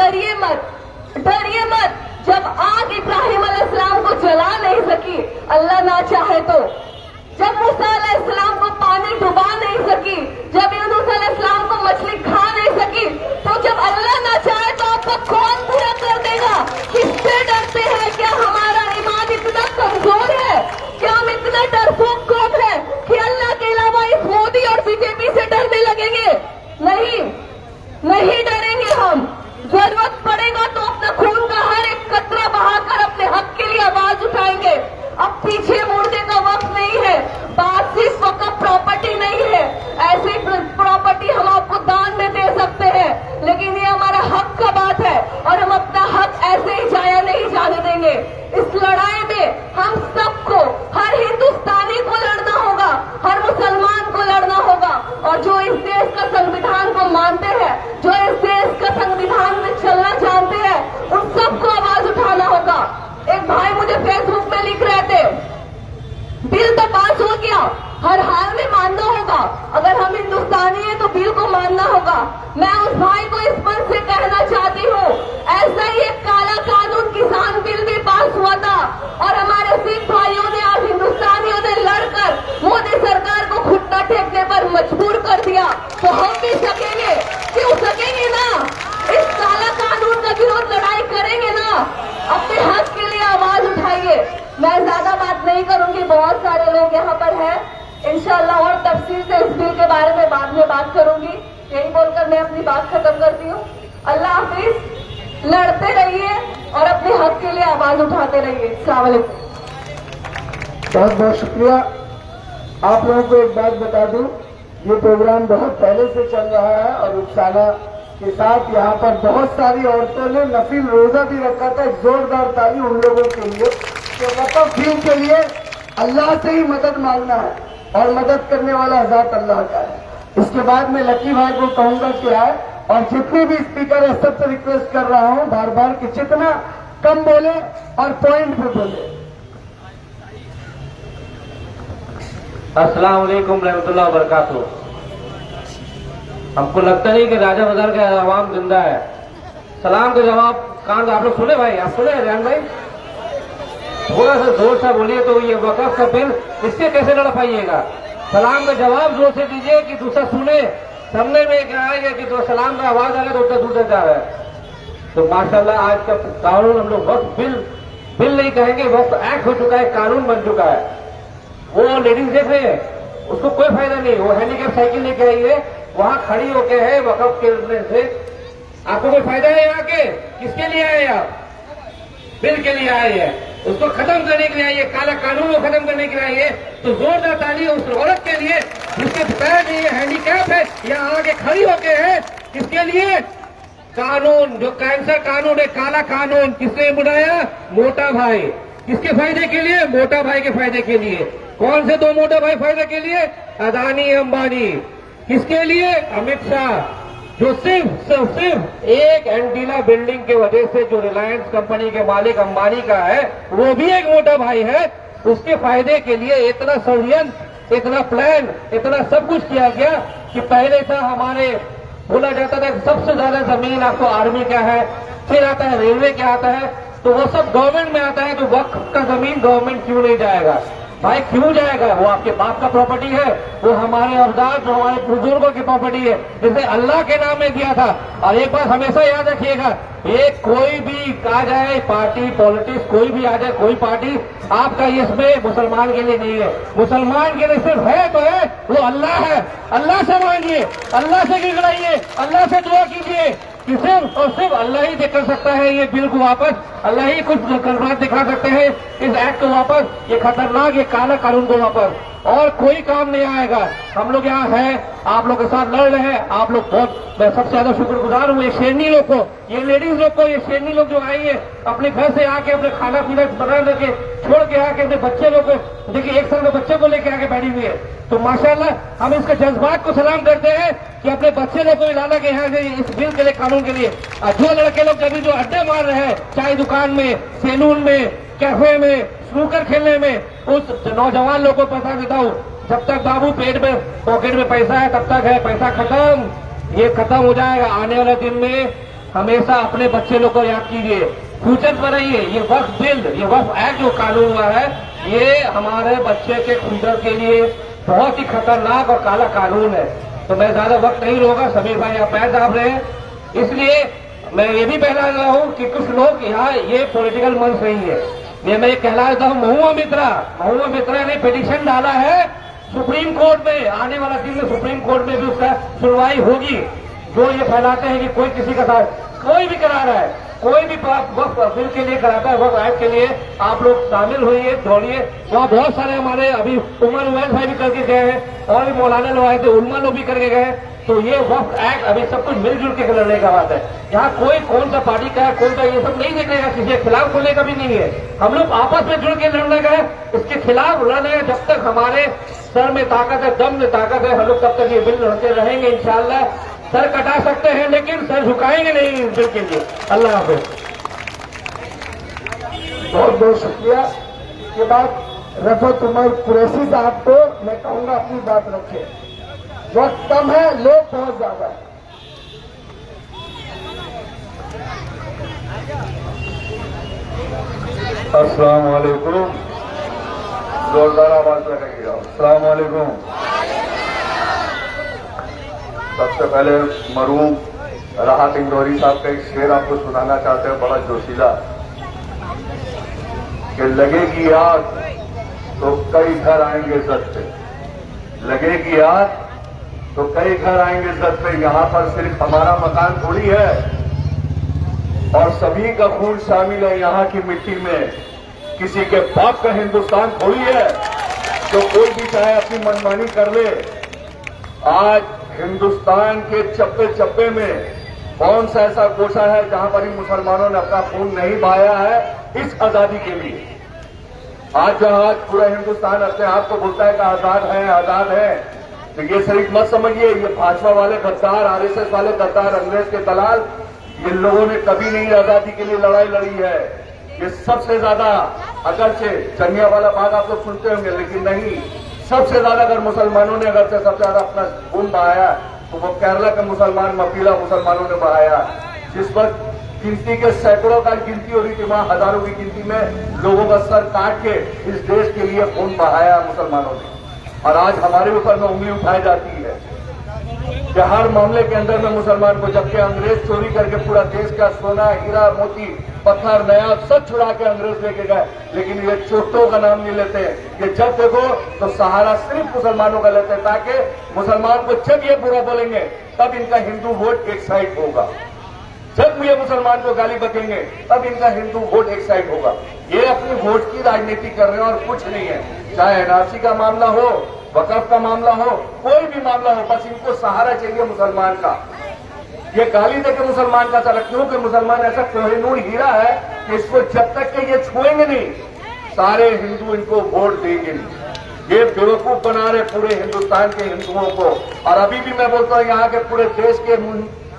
डरिए मत, डरिए मत। जब आग इब्राहिम अलैहिस्सलाम को जला नहीं सकी, अल्लाह ना चाहे तो, जब मूसा अलैहिस्सलाम को पानी डुबा नहीं सकी, जब यूनुस अलैहिस्सलाम को मछली खा नहीं सकी, तो जब अल्लाह ना चाहे तो आपको कौन पूरा कर देगा? किससे डरते हैं? क्या हमारा ईमान इतना कमजोर है? क्या हम इतना डरपोक कौम है कि अल्लाह के अलावा इस मोदी और बीजेपी से डरने लगेंगे? नहीं, नहीं डरेंगे हम। जरूरत पड़ेगा तो अपना खून का हर एक कतरा बहाकर अपने हक के लिए आवाज उठाएंगे। अब पीछे मुड़ने का वक्त नहीं है। बात सिर्फ वक्त प्रॉपर्टी नहीं है, ऐसी प्रॉपर्टी हम आपको दान में दे सकते हैं, लेकिन ये हमारा हक का बात है और हम अपना हक ऐसे ही जाया नहीं जाने देंगे। इस लड़ाई में हम सबको, हर हिंदुस्तानी को लड़ना होगा, हर मुसलमान को लड़ना होगा, और जो इस देश का संविधान को मानते हैं, जो इस देश का संविधान में चलना जानते हैं, उन सबको आवाज उठाना होगा। एक भाई मुझे फेसबुक में लिख रहे थे, बिल तो पास हो गया, हर हाल में मानना होगा। अगर हम हिंदुस्तानी हैं तो बिल को मानना होगा। मैं उस भाई को इस मन से कहना चाहती हूँ, ऐसा ही एक काला कानून किसान बिल भी पास हुआ था और हमारे सिख भाइयों ने, आज हिंदुस्तानियों ने लड़कर मोदी सरकार को घुटना टेकने पर मजबूर कर दिया। तो हम भी सकेंगे, क्यों सकेंगे ना? इस काला कानून का विरोध लड़ाई करेंगे ना? अपने हक के लिए आवाज उठाइए। मैं ज्यादा बात नहीं करूंगी, बहुत सारे लोग यहाँ पर हैं। इंशाल्लाह और तफसील से इस बिल के बारे में बाद में बात करूंगी। यही बोलकर मैं अपनी बात खत्म करती हूँ। अल्लाह हाफिज। लड़ते रहिए और अपने हक के लिए आवाज उठाते रहिए। अस्सलाम वालेकुम। बहुत बहुत शुक्रिया। आप लोगों को एक बात बता दूं, ये प्रोग्राम बहुत पहले से चल रहा है और रुखसाना के साथ यहाँ पर बहुत सारी औरतों ने नफिल रोजा भी रखा था। जोरदार ताली उन लोगों के लिए। तो वक़्फ़ दिन के लिए अल्लाह से ही मदद मांगना है और मदद करने वाला ज़ात अल्लाह का है। इसके बाद मैं लकी भाई को कहूंगा कि आए, और जितने भी स्पीकर है सबसे रिक्वेस्ट कर रहा हूं बार बार कि जितना कम बोले और पॉइंट पे बोले। अस्सलाम वालेकुम रहमतुल्लाह बरकातहू। हमको लगता नहीं कि राजा बाजार का आवाम जिंदा है। सलाम का जवाब कान आप लोग सुने भाई? आप सुने रेहान भाई? थोड़ा सा जोर से बोलिए। तो ये वक़्फ़ का बिल इससे कैसे लड़ पाइएगा? सलाम का जवाब जोर से दीजिए कि दूसरा सुने। सबने में क्या है कि जो सलाम का आवाज आ रहा है तो उतना दूर जा रहा है। तो माशाल्लाह आज का कानून हम लोग वक्त बिल नहीं कहेंगे, वक्त एक्ट हो चुका है, कानून बन चुका है। वो लेडीज देख रहे हैं, उसको कोई फायदा नहीं। वो हैंडीकैप साइकिल लेके आई है, वहां खड़ी होके है वक़्फ़ के से। आपको कोई फायदा है यहाँ के? किसके लिए आए आप? बिल के लिए आए हैं, उसको खत्म करने के लिए आइए, काला कानून को खत्म करने के लिए आइए। तो जोरदार ताली उस औरत के लिए जिसके पैर नहीं है, हैंडीकैप है, यहाँ आगे खड़ी होके है। किसके लिए? कानून, जो कैंसर कानून है, काला कानून किसने बनाया? मोटा भाई। किसके फायदे के लिए? मोटा भाई के फायदे के लिए। कौन से दो मोटा भाई फायदे के लिए? अदानी अंबानी। किसके लिए? अमित शाह, जो सिर्फ एक एंटीना बिल्डिंग के वजह से जो रिलायंस कंपनी के मालिक अंबानी का है, वो भी एक मोटा भाई है। उसके फायदे के लिए इतना षड्यंत्र, इतना प्लान, इतना सब कुछ किया गया कि पहले था हमारे बोला जाता था सबसे ज्यादा जमीन आपको आर्मी का है, फिर आता है रेलवे क्या आता है, तो वो सब गवर्नमेंट में आता है। तो वक्फ का जमीन गवर्नमेंट क्यों नहीं जाएगा भाई? क्यों जाएगा? वो आपके बाप का प्रॉपर्टी है, वो हमारे अवदाद, जो हमारे बुजुर्गों की प्रॉपर्टी है, जिसे अल्लाह के नाम में दिया था। और एक बात हमेशा याद रखिएगा, एक कोई भी आ जाए पार्टी, पॉलिटिक्स कोई भी आ जाए, कोई पार्टी, आपका इसमें मुसलमान के लिए नहीं है। मुसलमान के लिए सिर्फ है तो है, वो अल्लाह है। अल्लाह से मांगिए, अल्लाह से गिड़ाइए, अल्लाह से दुआ कीजिए कि सिर्फ और सिर्फ अल्लाह ही कर सकता है ये बिल को वापस, अल्लाह ही कुछ करवाट दिखा सकते हैं इस एक्ट को वापस, ये खतरनाक, ये काला कानून को वापस। और कोई काम नहीं आएगा। हम लोग यहाँ हैं, आप लोग के साथ लड़ रहे हैं। आप लोग बहुत, मैं सबसे ज्यादा शुक्रगुजार हूँ ये शेरनी लोग को, ये लेडीज लोग को, ये शेरनी लोग जो आई है अपने घर से आके अपने खाना पीना बना लेके छोड़ के आके अपने बच्चे लोग को, देखिए 1 साल के बच्चे को लेके आके बैठी हुई है। तो माशाल्लाह हम इसके जज्बात को सलाम करते हैं कि अपने बच्चे लोग को लाना के यहाँ से इस बिल के लिए, कानून के लिए। जो लड़के लोग कभी जो अड्डे मार रहे हैं, चाय दुकान में, सैलून में, कैफे में, स्नूकर खेलने में, उस नौजवान लोग को पता देता हूँ, जब तक बाबू पेट में पॉकेट में पैसा है तब तक है, पैसा खत्म, ये खत्म हो जाएगा। आने वाले दिन में हमेशा अपने बच्चे लोग को याद कीजिए, फ्यूचर पर रहिए। ये वक्फ बिल, ये वक्फ एक्ट जो कानून हुआ है, ये हमारे बच्चे के फ्यूचर के लिए बहुत ही खतरनाक और काला कानून है। तो मैं ज्यादा वक्त नहीं लूंगा, समीर भाई आप पैर दाब रहे हैं, इसलिए मैं ये भी कहना रहा हूं कि कुछ लोग यहाँ ये पॉलिटिकल मंच नहीं है, ये मैं कहला देता हूँ। महुआ मित्रा ने पिटीशन डाला है सुप्रीम कोर्ट में, आने वाला दिन में सुप्रीम कोर्ट में भी उसका सुनवाई होगी। जो ये फैलाते हैं कि कोई किसी का साथ, कोई भी करा रहा है, कोई भी वक्फ बिल के लिए कराता है, वक्फ एक्ट के लिए, आप लोग शामिल होइए, दौड़िए। वहाँ बहुत सारे हमारे अभी उमर उवैस भाई भी करके गए हैं, और भी मौलाना लोग आए थे, उलमा लोग भी करके गए। तो ये वक्फ एक्ट अभी सब कुछ मिलजुल के लड़ने का बात है। यहाँ कोई कौन सा पार्टी का है, कौन सा, ये सब नहीं देखने का, किसी के खिलाफ होने का भी नहीं है। हम लोग आपस में जुड़ के लड़ने का है, इसके खिलाफ लड़ने का। जब तक हमारे सर में ताकत है, दम में ताकत है, हम लोग तब तक ये बिल लड़ते रहेंगे इंशाअल्लाह। सर कटा सकते हैं लेकिन सर झुकाएंगे नहीं इस बिल के लिए। अल्लाह हाफिज। बहुत बहुत शुक्रिया। इसके बाद रफत उमर कुरैशी साहब को मैं कहूंगा अपनी बात रखे। वक्त कम है, लोग बहुत ज्यादा है। अस्सलाम वालेकुम, जोरदार आवाज लगाइएगा। अस्सलाम वालेकुम। सबसे पहले मरूम राहत इंदौरी साहब का एक शेर आपको सुनाना चाहते हैं, बड़ा जोशीला, कि लगेगी आग तो कई घर आएंगे जद पे, लगेगी आग तो कई घर आएंगे जद पे। यहां पर सिर्फ हमारा मकान थोड़ी है, और सभी का खून शामिल है यहां की मिट्टी में। किसी के बाप का हिंदुस्तान थोड़ी है, तो कोई भी चाहे अपनी मनमानी कर ले। आज हिंदुस्तान के चप्पे चप्पे में कौन सा ऐसा गोशा है जहां पर ही मुसलमानों ने अपना खून नहीं बहाया है इस आजादी के लिए। आज पूरा हिंदुस्तान अपने आप को बोलता है कि आजाद है, आजाद है, तो ये सिर्फ मत समझिए, ये भाजपा वाले गद्दार, आरएसएस वाले गद्दार, अंग्रेज के दलाल, ये लोगों ने कभी नहीं आजादी के लिए लड़ाई लड़ी है। ये सबसे ज्यादा, अगरचे चनिया वाला बात आप लोग सुनते होंगे, लेकिन नहीं, सबसे ज्यादा अगर मुसलमानों ने अगर से सबसे ज्यादा अपना खून बहाया तो वो केरला के मुसलमान, मपीला मुसलमानों ने बहाया। जिस वक्त गिनती के सैकड़ों का गिनती हो रही थी, वहां हजारों की गिनती में लोगों का सर काट के इस देश के लिए खून बहाया मुसलमानों ने। और आज हमारे ऊपर में उंगली उठाई जाती है कि हर मामले के अंदर में मुसलमान को, जबकि अंग्रेज चोरी करके पूरा देश का सोना, हीरा, मोती, पत्थर, नया सब छुड़ा के अंग्रेज लेके गए, लेकिन ये चोटों का नाम नहीं लेते। ये जब देखो तो सहारा सिर्फ मुसलमानों का लेते हैं, ताकि मुसलमान को जब ये बुरा बोलेंगे तब इनका हिंदू वोट एक साइड होगा। जब ये मुसलमान को गाली बकेंगे तब इनका हिंदू वोट एक साइड होगा। ये अपनी वोट की राजनीति कर रहे हैं और कुछ नहीं है। चाहे एनआरसी का मामला हो, वकफ का मामला हो, कोई भी मामला हो, बस इनको सहारा चाहिए मुसलमान का। ये गाली देकर मुसलमान का चला, क्योंकि मुसलमान ऐसा कोहिनूर हीरा है कि इसको जब तक के ये छुएंगे नहीं, सारे हिंदू इनको वोट देंगे नहीं। ये बेवकूफ बना रहे पूरे हिंदुस्तान के हिंदुओं को। और अभी भी मैं बोलता हूं यहाँ के पूरे देश के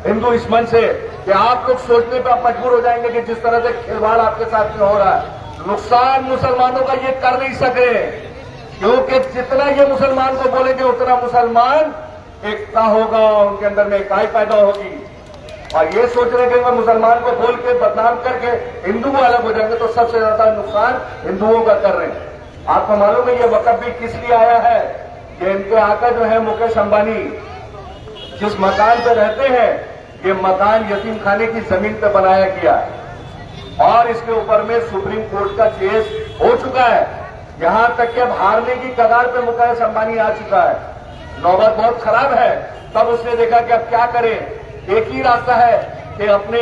हिंदू इस मन से कि आप लोग सोचने पर आप मजबूर हो जाएंगे कि जिस तरह से खिलवाड़ आपके साथ में हो रहा है, नुकसान मुसलमानों का ये कर नहीं सके, क्योंकि जितना ये मुसलमान को बोलेंगे उतना मुसलमान एकता होगा, उनके अंदर में इकाई पैदा होगी। और ये सोच रहे कि मुसलमान को बोल के बदनाम करके हिंदू अलग हो जाएंगे, तो सबसे ज्यादा नुकसान हिंदुओं का कर रहे हैं। आपको मालूम है ये वक़्फ़ भी किस लिए आया है? कि इनके आका जो है मुकेश अंबानी जिस मकान पे रहते हैं, ये मकान यतीम खाने की जमीन पे बनाया गया है और इसके ऊपर में सुप्रीम कोर्ट का केस हो चुका है। यहां तक कि अब हारने की कगार पे मुकेश अंबानी आ चुका है। नौबत बहुत खराब है। तब उसने देखा कि अब क्या करें, एक ही रास्ता है कि अपने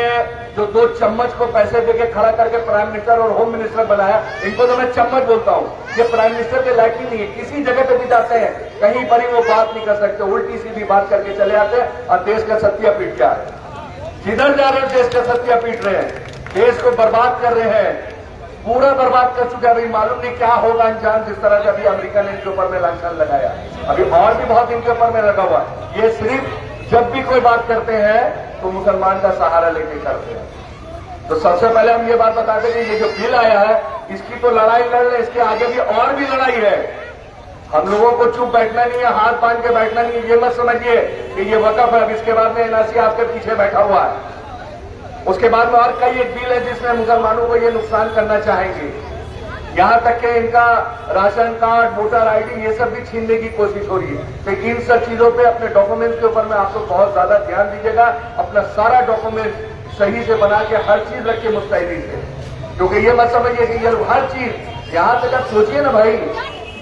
जो 2 चम्मच को पैसे देके खड़ा करके प्राइम मिनिस्टर और होम मिनिस्टर बनाया। इनको तो मैं चम्मच बोलता हूं, ये प्राइम मिनिस्टर के लायक ही नहीं है। किसी जगह पे भी जाते हैं, कहीं पर ही वो बात नहीं कर सकते, उल्टी सीधी बात करके चले आते हैं और देश का सत्या पीट जा रहे हैं। जिधर जा रहे हैं देश का सत्या पीट रहे हैं, देश को बर्बाद कर रहे हैं, पूरा बर्बाद कर चुके हैं। अभी मालूम नहीं क्या होगा अंजाम, जिस तरह से अभी अमेरिका ने इनके ऊपर में लांछन लगाया, अभी और भी बहुत इनके ऊपर में लगा हुआ है। ये सिर्फ जब भी कोई बात करते हैं तो मुसलमान का सहारा लेके करते हैं। तो सबसे पहले हम ये बात बताते हैं कि ये जो बिल आया है, इसकी तो लड़ाई लड़ रहे, इसके आगे भी और भी लड़ाई है। हम लोगों को चुप बैठना नहीं है, हाथ बांध के बैठना नहीं है। ये मत समझिए कि ये वक़्फ़ है, अब इसके बाद में एनआरसी आपके पीछे बैठा हुआ है। उसके बाद में और कई एक बिल है जिसमें मुसलमानों को ये नुकसान करना चाहेंगे। यहां तक कि इनका राशन कार्ड, वोटर आईडी, ये सब भी छीनने की कोशिश हो रही है। तो इन सब चीजों पे अपने डॉक्यूमेंट के ऊपर में आप लोग बहुत ज्यादा ध्यान दीजिएगा। अपना सारा डॉक्यूमेंट सही से बना के हर चीज रखिए मुस्तैदी से, क्योंकि ये मत समझिए कि ये हर चीज, यहां तक आप सोचिए ना भाई,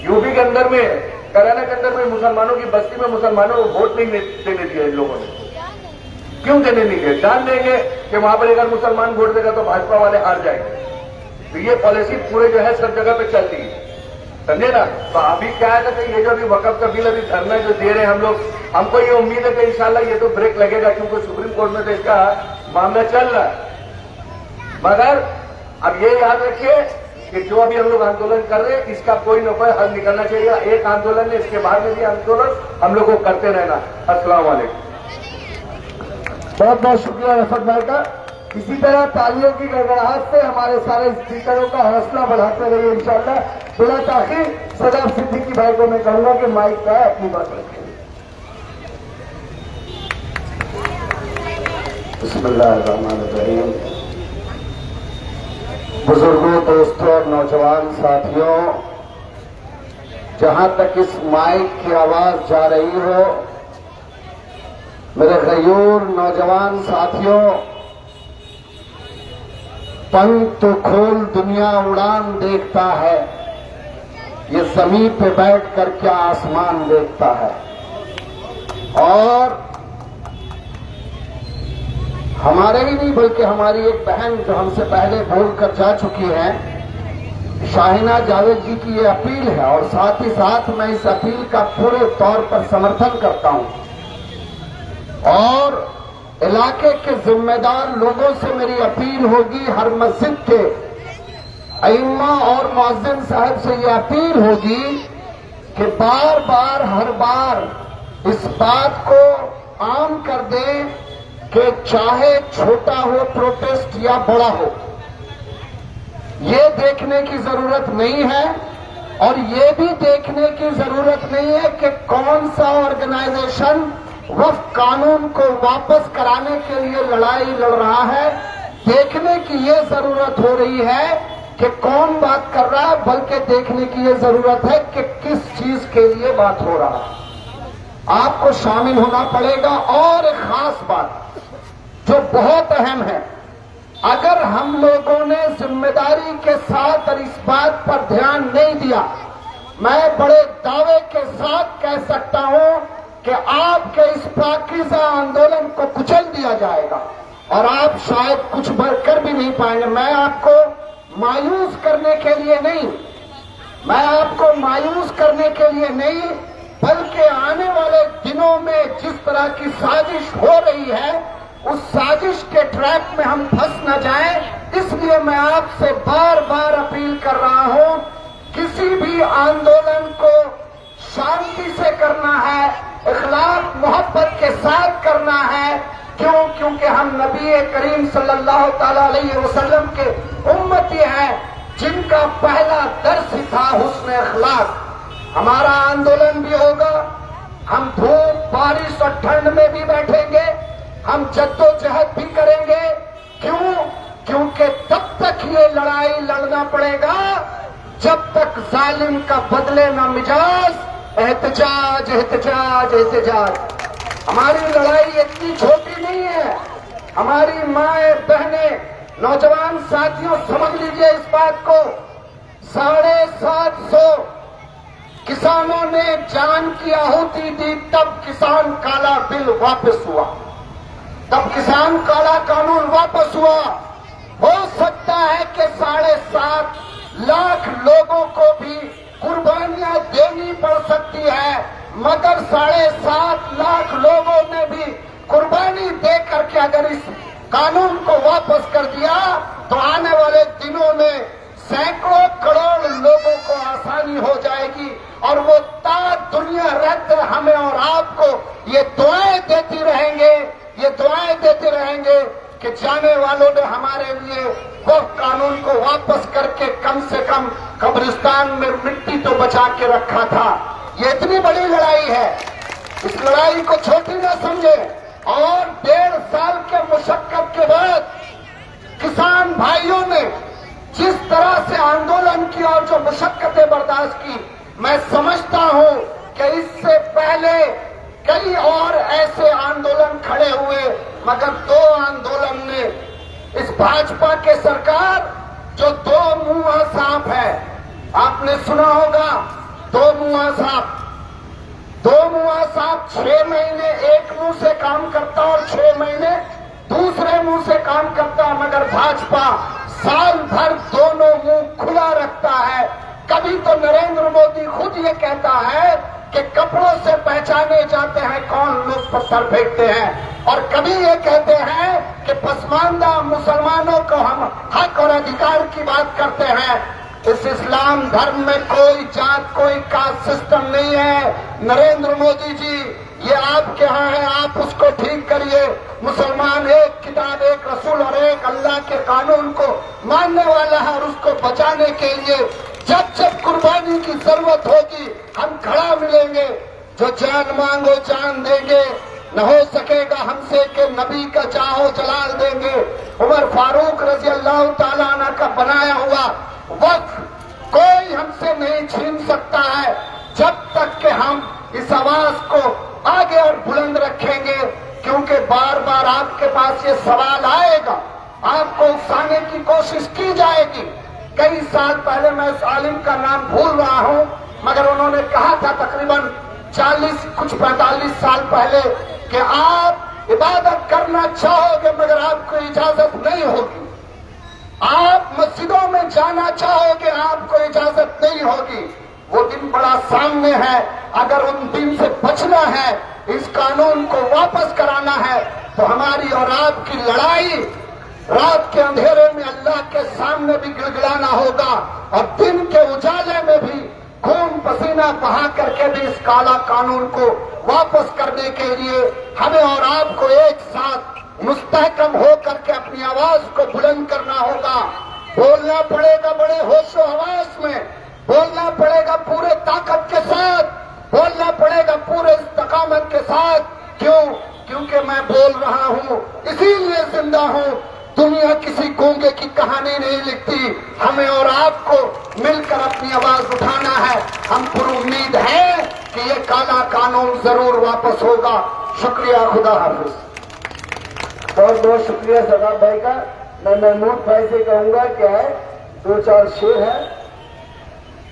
यूपी के अंदर में, कराना के अंदर में मुसलमानों की बस्ती में मुसलमानों को वोट नहीं देने दिया इन लोगों ने। क्यों देने नहीं दिया? जान देंगे कि वहां पर अगर मुसलमान वोट देगा तो भाजपा वाले हार जाएंगे। तो ये पॉलिसी पूरे जो है सब जगह पे चलती है, समझे ना। तो अभी क्या है कि ये जो अभी वक्फ का बिल अभी धरना जो दे रहे हैं हम लोग, हमको ये उम्मीद है कि इंशाल्लाह ये तो ब्रेक लगेगा, क्योंकि सुप्रीम कोर्ट में तो इसका मामला चल रहा है। मगर अब ये याद रखिए कि जो अभी हम लोग आंदोलन कर रहे हैं इसका कोई न कोई हल निकलना चाहिए। एक आंदोलन ने, इसके बाद में भी आंदोलन हम लोग को करते रहना। अस्सलाम वालेकुम। बहुत बहुत शुक्रिया रफत भाई का। इसी तरह तालियों की गड़गड़ाहट से हमारे सारे स्पीकरों का हौसला बढ़ाते रहिए इंशाअल्लाह। बिला ताखिर सदाब सिद्दीकी भाई को मैं कहूंगा कि माइक का अपनी बात रखें। बिस्मिल्लाहिर्रहमानिर्रहीम। बुजुर्गों, दोस्तों और नौजवान साथियों, जहां तक इस माइक की आवाज जा रही हो, मेरे गयूर नौजवान साथियों, पंख तो खोल दुनिया उड़ान देखता है, ये जमीन पे बैठ कर क्या आसमान देखता है। और हमारे ही नहीं बल्कि हमारी एक बहन जो हमसे पहले बोलकर जा चुकी है, शाहिना जावेद जी की ये अपील है, और साथ ही साथ मैं इस अपील का पूरे तौर पर समर्थन करता हूं। और इलाके के जिम्मेदार लोगों से मेरी अपील होगी, हर मस्जिद के अइम्मा और मुअज्जिन साहब से ये अपील होगी कि बार बार हर बार इस बात को आम कर दें कि चाहे छोटा हो प्रोटेस्ट या बड़ा हो, ये देखने की जरूरत नहीं है। और ये भी देखने की जरूरत नहीं है कि कौन सा ऑर्गेनाइजेशन वक्फ कानून को वापस कराने के लिए लड़ाई लड़ रहा है। देखने की ये जरूरत हो रही है कि कौन बात कर रहा है, बल्कि देखने की ये जरूरत है कि किस चीज के लिए बात हो रहा है। आपको शामिल होना पड़ेगा। और एक खास बात जो बहुत अहम है, अगर हम लोगों ने जिम्मेदारी के साथ और इस बात पर ध्यान नहीं दिया, मैं बड़े दावे के साथ कह सकता हूं कि आपके इस पाकीज़ा आंदोलन को कुचल दिया जाएगा और आप शायद कुछ कर भी नहीं पाएंगे। मैं आपको मायूस करने के लिए नहीं, बल्कि आने वाले दिनों में जिस तरह की साजिश हो रही है, उस साजिश के ट्रैप में हम फंस न जाएं, इसलिए मैं आपसे बार बार अपील कर रहा हूं, किसी भी आंदोलन को शांति से करना है, इखलाक मोहब्बत के साथ करना है। क्यों? क्योंकि हम नबी करीम सल्लल्लाहु ताला अलैहि वसल्लम के उम्मती हैं, जिनका पहला दर्स ही था हुस्न इखलाक। हमारा आंदोलन भी होगा, हम धूप बारिश और ठंड में भी बैठेंगे, हम जद्दोजहद भी करेंगे। क्यों? क्योंकि तब तक ये लड़ाई लड़ना पड़ेगा जब तक जालिम का बदले न मिजाज। एहतजाज एहतजाज एहतजाज। हमारी लड़ाई इतनी छोटी नहीं है। हमारी माएं, बहनें, नौजवान साथियों, समझ लीजिए इस बात को। 750 किसानों ने जान की आहुति दी, तब किसान काला बिल वापस हुआ, तब किसान काला कानून वापस हुआ। हो सकता है कि 7.5 लाख लोगों को भी कुर्बानियां देनी पड़ सकती है, मगर 7.5 लाख लोगों ने भी कुर्बानी दे करके अगर इस कानून को वापस कर दिया तो आने वाले दिनों में सैकड़ों करोड़ लोगों को आसानी हो जाएगी। और वो ता दुनिया रहते हमें और आपको ये दुआएं देती रहेंगे कि जाने वालों ने हमारे लिए वक्फ कानून को वापस करके कम से कम कब्रिस्तान में मिट्टी तो बचा के रखा था। ये इतनी बड़ी लड़ाई है, इस लड़ाई को छोटी न समझे। और 1.5 साल के मुशक्कत के बाद बर्दाश्त की। मैं समझता हूं कि इससे पहले कई और ऐसे आंदोलन खड़े हुए, मगर दो आंदोलन ने इस भाजपा के सरकार जो दो मुंहा सांप है, आपने सुना होगा दो मुंहा सांप। दो मुंहा सांप 6 महीने एक मुंह से काम करता और 6 महीने दूसरे मुंह से काम करता, मगर भाजपा साल भर दोनों मुंह खुला रखता है। कभी तो नरेंद्र मोदी खुद ये कहता है कि कपड़ों से पहचाने जाते हैं कौन लोग पत्थर फेंकते हैं, और कभी ये कहते हैं कि पसमानदा मुसलमानों को हम हक और अधिकार की बात करते हैं। इस इस्लाम धर्म में कोई जात कोई कास्ट सिस्टम नहीं है। नरेंद्र मोदी जी, ये आपके यहाँ है, आप उसको ठीक करिए। मुसलमान एक किताब, एक रसूल और एक अल्लाह के कानून को मानने वाला है, और उसको बचाने के लिए जब जब कुर्बानी की जरूरत होगी हम खड़ा मिलेंगे। जो जान मांगो जान देंगे, न हो सकेगा हमसे कि नबी का चाहो जलाल देंगे। उमर फारूक रजी अल्लाह ताला अन्हु का बनाया हुआ वक्त कोई हमसे नहीं छीन सकता है, जब तक कि हम इस आवाज को आगे और बुलंद रखेंगे। क्योंकि बार बार आपके पास ये सवाल आएगा, आपको उकसाने की कोशिश की जाएगी। कई साल पहले, मैं इस आलिम का नाम भूल रहा हूं, मगर उन्होंने कहा था तकरीबन 45 साल पहले कि आप इबादत करना चाहोगे मगर आपको इजाजत नहीं होगी। आप मस्जिदों में जाना चाहोगे, आपको इजाजत नहीं होगी। वो दिन बड़ा सामने है। अगर उन दिन से बचना है, इस कानून को वापस कराना है, तो हमारी और आपकी लड़ाई रात के अंधेरे में अल्लाह के सामने भी गिड़गिड़ाना होगा, और दिन के उजाले में भी खून पसीना बहा करके भी इस काला कानून को वापस करने के लिए हमें और आपको एक साथ मुस्तहकम होकर के अपनी आवाज को बुलंद करना होगा। बोलना पड़ेगा बड़े होशो हवास में, बोलना पड़ेगा पूरे ताकत के साथ, बोलना पड़ेगा पूरे इस्तकामत के साथ। क्यों? क्योंकि मैं बोल रहा हूं, इसीलिए जिंदा हूं। दुनिया किसी गूंगे की कहानी नहीं लिखती, हमें और आपको मिलकर अपनी आवाज उठाना है। हम पूरी उम्मीद है कि ये काला कानून जरूर वापस होगा। शुक्रिया, खुदा हाफिज। बहुत बहुत शुक्रिया सदाब भाई का। मैं महमूद भाई से कहूंगा क्या है, 2-4 शेर है,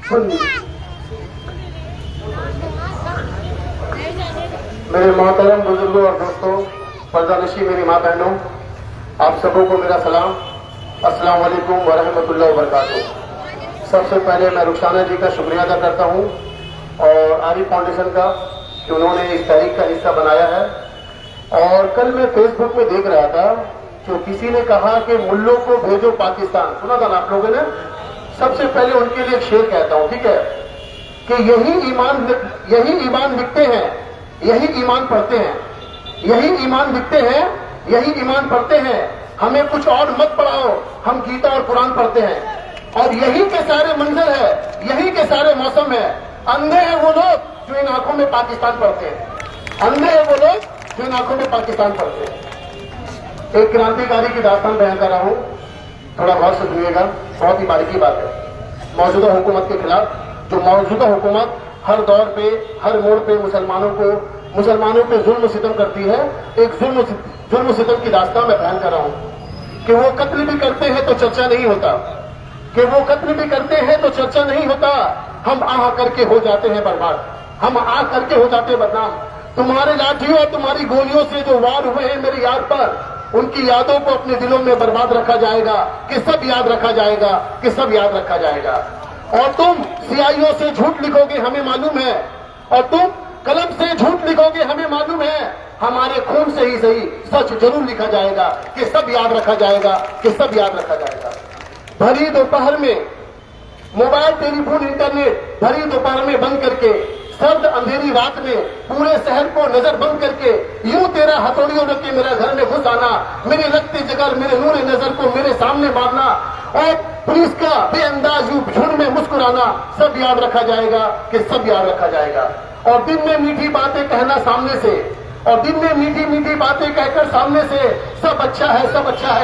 सुनिए। मेरे मोहतरम बुजुर्गों और दोस्तों, पर्दानशी मेरी माँ बहनों, आप सबों को मेरा सलाम। अस्सलाम वालेकुम व रहमतुल्लाहि व बरकातुहू। सबसे पहले मैं रुखसाना जी का शुक्रिया अदा करता हूँ और आरिफ फाउंडेशन का कि उन्होंने इस तहरीक का हिस्सा बनाया है। और कल मैं फेसबुक में देख रहा था जो किसी ने कहा कि मुल्लों को भेजो पाकिस्तान, सुना था ना आप लोगों ने? सबसे पहले उनके लिए एक शेर कहता हूँ, ठीक है, कि यही ईमान लिखते हैं, यही ईमान पढ़ते हैं, यही ईमान लिखते हैं, यही ईमान पढ़ते हैं। हमें कुछ और मत पढ़ाओ, हम गीता और कुरान पढ़ते हैं। और यही के सारे मंजर है, यही के सारे मौसम है। अंधे हैं वो लोग जो इन आंखों में पाकिस्तान पढ़ते हैं, अंधे हैं वो लोग जो इन आंखों में पाकिस्तान पढ़ते हैं। एक क्रांतिकारी की दास्तान बयान कर रहा हूं, थोड़ा गौर से सुनिएगा, बहुत ही बारीकी बात है। मौजूदा हुकूमत के खिलाफ, जो मौजूदा हुकूमत हर दौर पे, हर मोड़ पे मुसलमानों पे जुल्म सितम करती है, एक जुल्म सितम की दास्तान मैं बयान कर रहा हूं कि वो कत्ल भी करते हैं तो चर्चा नहीं होता, कि वो कत्ल भी करते हैं तो चर्चा नहीं होता। हम आह करके हो जाते हैं बर्बाद, हम आह करके हो जाते हैं बदनाम। तुम्हारे लाठियों और तुम्हारी गोलियों से जो वार हुए हैं मेरी याद पर, उनकी यादों को अपने दिलों में बर्बाद रखा जाएगा, कि सब याद रखा जाएगा, कि सब याद रखा जाएगा। और तुम सियाहियों से झूठ लिखोगे हमें मालूम है, और तुम कलम से झूठ लिखोगे हमें मालूम है। हमारे खून से ही सही सच जरूर लिखा जाएगा, कि सब याद रखा जाएगा, कि सब याद रखा जाएगा। भरी दोपहर में मोबाइल, टेलीफोन, इंटरनेट भरी दोपहर में बंद करके, सर्द अंधेरी रात में पूरे शहर को नजर बंद करके, यूं तेरा हथौड़ियों लेके मेरा घर में घुस आना, मेरे लगते जगर, मेरे नूरे नजर को मेरे सामने मारना, और पुलिस का बेअंदाज झुंड में मुस्कुराना, सब याद रखा जाएगा, कि सब याद रखा जाएगा। और दिन में मीठी बातें कहना सामने से, और दिन में मीठी मीठी बातें कहकर सामने से सब अच्छा है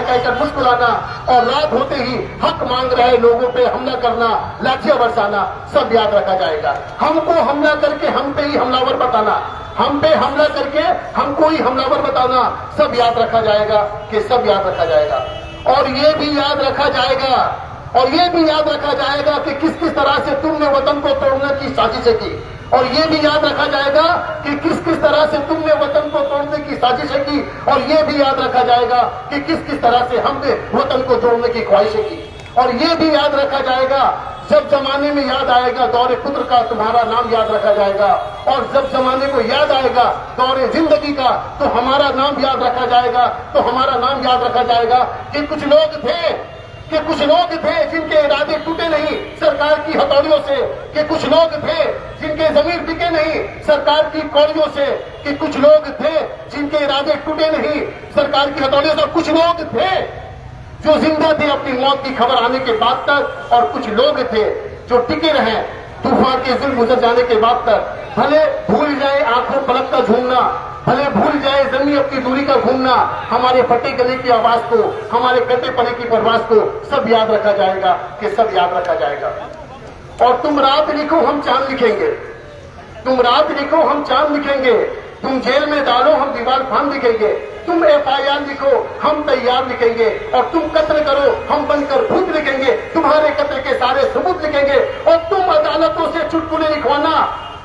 कहकर मुस्कुराना, और रात होते ही हक मांग रहे लोगों पे हमला करना, लाठियां बरसाना, सब याद रखा जाएगा। हमको हमला करके हम पे ही हमलावर बताना, हम पे हमला करके हमको ही हमलावर बताना, सब याद रखा जाएगा कि सब याद रखा जाएगा। और ये भी याद रखा जाएगा, और ये भी याद रखा जाएगा कि किस किस तरह से तुमने वतन को तोड़ने की साजिशें की, और ये भी याद रखा जाएगा कि किस किस तरह से तुमने वतन को तोड़ने की साजिशें की, और ये भी याद रखा जाएगा कि किस किस तरह से हमने वतन को जोड़ने की ख्वाहिशें की। और ये भी याद रखा जाएगा, जब जमाने में याद आएगा दौरे पुत्र का तुम्हारा नाम याद रखा जाएगा, और जब जमाने को याद आएगा दौरे जिंदगी का तो हमारा नाम याद रखा जाएगा, तो हमारा नाम याद रखा जाएगा कि कुछ लोग थे जिनके इरादे टूटे नहीं सरकार की हथौड़ियों से, कि कुछ लोग थे जिनके जमीर टिके नहीं सरकार की कौड़ियों से, कि कुछ लोग थे जिनके इरादे टूटे नहीं सरकार की हथौड़ियों से, और कुछ लोग थे जो जिंदा थे अपनी मौत की खबर आने के बाद तक, और कुछ लोग थे जो टिके रहे तूफान के जुल्म गुजर जाने के बाद तक। भले भूल जाए आंखों पलक का झूमना, भले भूल जाए जमीन अपनी दूरी का घूमना, हमारे फटे गले की आवाज को, हमारे कटे पने की परवाज को सब याद रखा जाएगा कि सब याद रखा जाएगा। और तुम रात लिखो हम चांद लिखेंगे, तुम रात लिखो हम चांद लिखेंगे, तुम जेल में डालो हम दीवार फांद लिखेंगे, तुम FIR लिखो हम तैयार लिखेंगे, और तुम कत्ल करो हम बनकर भूत लिखेंगे, तुम्हारे कत्ल के सारे सबूत लिखेंगे, और तुम अदालतों से चुटकुले लिखवाना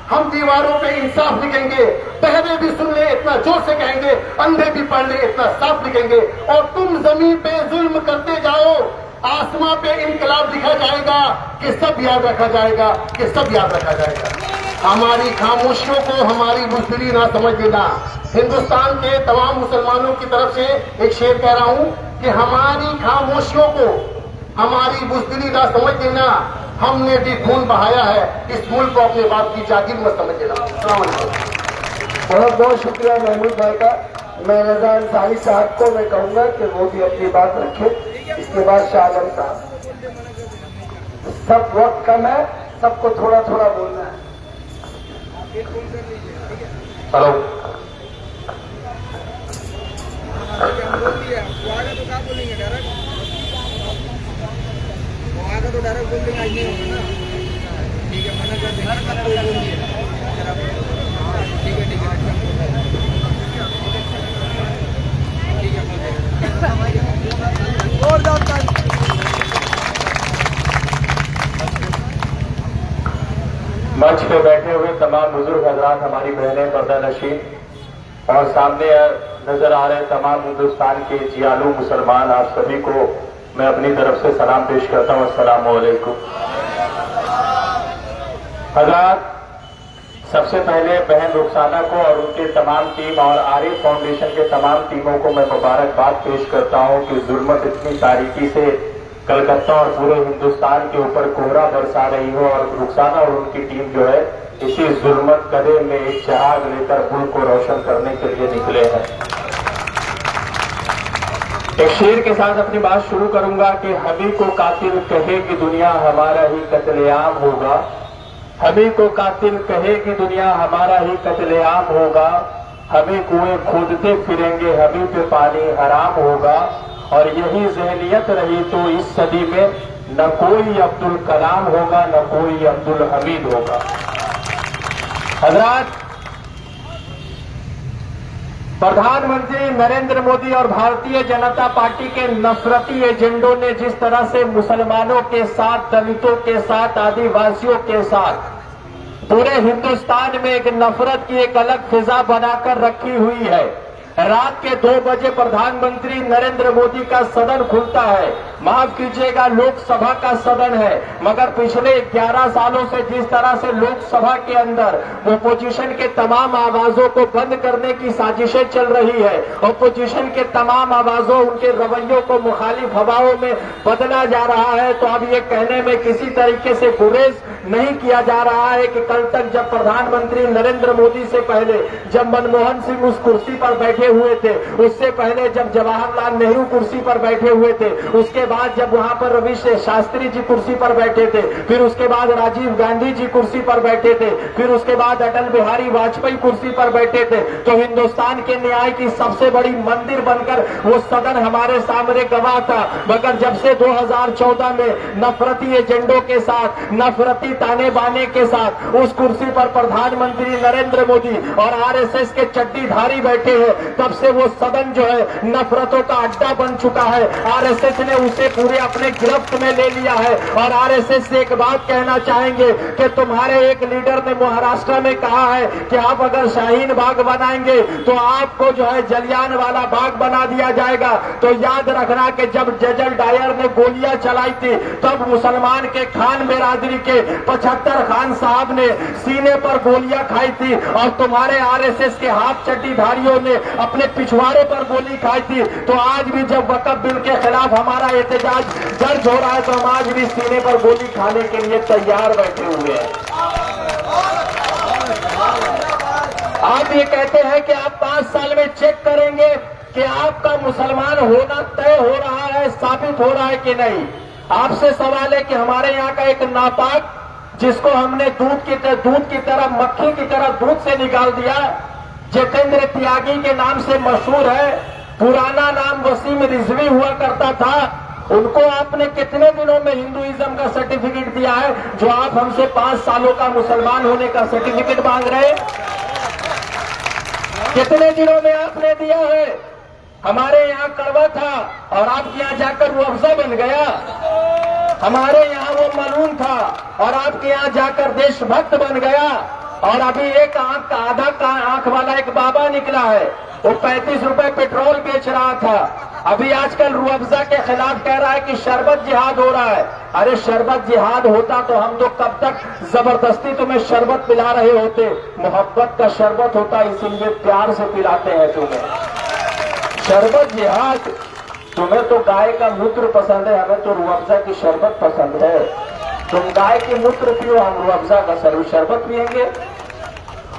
हम दीवारों पे इंसाफ लिखेंगे, बहरे भी सुन ले इतना जोर से कहेंगे, अंधे भी पढ़ ले इतना साफ लिखेंगे, और तुम जमीन पे जुल्म करते जाओ आसमां पे इनकलाब लिखा जाएगा कि सब याद रखा जाएगा, कि सब याद रखा जाएगा। हमारी खामोशियों को हमारी बुज़दिली ना समझ लेना। हिंदुस्तान के तमाम मुसलमानों की तरफ से एक शेर कह रहा हूं कि हमारी खामोशियों को हमारी बुज़दिली ना समझ लेना, हमने भी खून बहाया है, इस मुल्क को अपने बाप की जागीर मत समझ लेना। बहुत बहुत शुक्रिया महमूद भाई का। मैं रजा अंसारी साहब को मैं कहूंगा कि वो भी अपनी बात रखे, इसके बाद शाह आलम साहब। सब वक्त कम है, सबको थोड़ा थोड़ा बोलना है। हेलो, तो डायरेक्ट बोल देंगे, आज नहीं होगा ना, ठीक है, मना कर देंगे, कोई बोल दिया, ठीक है, और जाता है। मंच पे बैठे हुए तमाम बुजुर्ग हजरात, हमारी बहनें, पर्दा नशीन, और सामने नजर आ रहे तमाम हिंदुस्तान के जियालू मुसलमान, आप सभी को मैं अपनी तरफ से सलाम पेश करता हूं। अस्सलाम वालेकुम। हजरात, सबसे पहले बहन रुखसाना को और उनके तमाम टीम और आरिफ फाउंडेशन के तमाम टीमों को मैं मुबारकबाद पेश करता हूं कि जुल्मत इतनी तारीकी से कलकत्ता और पूरे हिंदुस्तान के ऊपर कोहरा बरसा रही हो, और रुखसाना और उनकी टीम जो है इसी जुल्मत कदे में एक चिराग लेकर मुल्क को रोशन करने के लिए निकले हैं। एक शेर के साथ अपनी बात शुरू करूंगा कि हमी को कातिल कहेगी दुनिया हमारा ही कत्लेआम होगा, हमी को कातिल कहेगी दुनिया हमारा ही कत्लेआम होगा, हमें कुएं खोदते फिरेंगे हमी पे पानी हराम होगा, और यही ज़हनियत रही तो इस सदी में न कोई अब्दुल कलाम होगा न कोई अब्दुल हमीद होगा। हजरात, प्रधानमंत्री नरेंद्र मोदी और भारतीय जनता पार्टी के नफरती एजेंडों ने जिस तरह से मुसलमानों के साथ, दलितों के साथ, आदिवासियों के साथ पूरे हिंदुस्तान में एक नफरत की एक अलग फिजा बनाकर रखी हुई है। रात के 2 बजे प्रधानमंत्री नरेंद्र मोदी का सदन खुलता है, माफ कीजिएगा लोकसभा का सदन है, मगर पिछले 11 सालों से जिस तरह से लोकसभा के अंदर ओपोजिशन के तमाम आवाजों को बंद करने की साजिशें चल रही है, ओपोजिशन के तमाम आवाजों, उनके रवैयों को मुखालिफ हवाओं में बदला जा रहा है, तो अब ये कहने में किसी तरीके से गुरेज नहीं किया जा रहा है कि कल तक जब प्रधानमंत्री नरेंद्र मोदी से पहले जब मनमोहन सिंह उस कुर्सी पर बैठे हुए थे, उससे पहले जब जवाहरलाल नेहरू कुर्सी पर बैठे हुए थे, उसके बाद जब वहां पर रविशंकर शास्त्री जी कुर्सी पर बैठे थे, फिर उसके बाद राजीव गांधी जी कुर्सी पर बैठे थे, फिर उसके बाद अटल बिहारी वाजपेयी कुर्सी पर बैठे थे, तो हिंदुस्तान के न्याय की सबसे बड़ी मंदिर बनकर वो सदन हमारे सामने गवाह था। मगर जब से 2014 में नफरती एजेंडों के साथ, नफरती ताने बाने के साथ उस कुर्सी पर प्रधानमंत्री नरेंद्र मोदी और आरएसएस के चड्डीधारी बैठे हैं, तब से वो सदन जो है नफरतों का अड्डा बन चुका है। आरएसएस ने उसे पूरे अपने गिरफ्त में ले लिया है। और आरएसएस से एक बात कहना चाहेंगे कि तुम्हारे एक लीडर ने महाराष्ट्र में कहा है कि आप अगर शाहीन बाग बनाएंगे तो आपको जो है जलियान वाला बाग बना दिया जाएगा। तो याद रखना कि जब जजल डायर ने गोलियां चलाई थी, तब मुसलमान के खान बिरादरी के 75 खान साहब ने सीने पर गोलियां खाई थी, और तुम्हारे आरएसएस के हाथ चड्डीधारियों ने अपने पिछवाड़े पर गोली खाई थी। तो आज भी जब वक्फ बिल के खिलाफ हमारा एहतजाज दर्ज हो रहा है, तो हम आज भी सीने पर गोली खाने के लिए तैयार बैठे हुए हैं। आप ये कहते हैं कि आप 5 साल में चेक करेंगे कि आपका मुसलमान होना तय हो रहा है, साबित हो रहा है कि नहीं। आपसे सवाल है कि हमारे यहाँ का एक नापाक, जिसको हमने दूध की तरह, मक्खी की तरह दूध से निकाल दिया, जितेंद्र त्यागी के नाम से मशहूर है, पुराना नाम वसीम रिजवी हुआ करता था, उनको आपने कितने दिनों में हिंदुइज्म का सर्टिफिकेट दिया है, जो आप हमसे 5 सालों का मुसलमान होने का सर्टिफिकेट मांग रहे हैं? कितने दिनों में आपने दिया है? हमारे यहाँ कड़वा था और आपके यहाँ जाकर वो अफजा बन गया। हमारे यहाँ वो मलून था और आपके यहाँ जाकर देशभक्त बन गया। और अभी एक आंख का आधा आंख वाला एक बाबा निकला है, वो 35 रुपए पेट्रोल बेच रहा था। अभी आजकल रूह अफ़ज़ा के खिलाफ कह रहा है कि शरबत जिहाद हो रहा है। अरे शरबत जिहाद होता तो हम तो कब तक जबरदस्ती तुम्हें शरबत पिला रहे होते। मोहब्बत का शरबत होता, इसीलिए प्यार से पिलाते हैं तुम्हें। शरबत जिहाद, तुम्हें तो गाय का मूत्र पसंद है, हमें तो रूह अफ़ज़ा की शरबत पसंद है। तुम गाय की मूत्र पियो, हम रूह अफ़ज़ा का शरबत पिएंगे।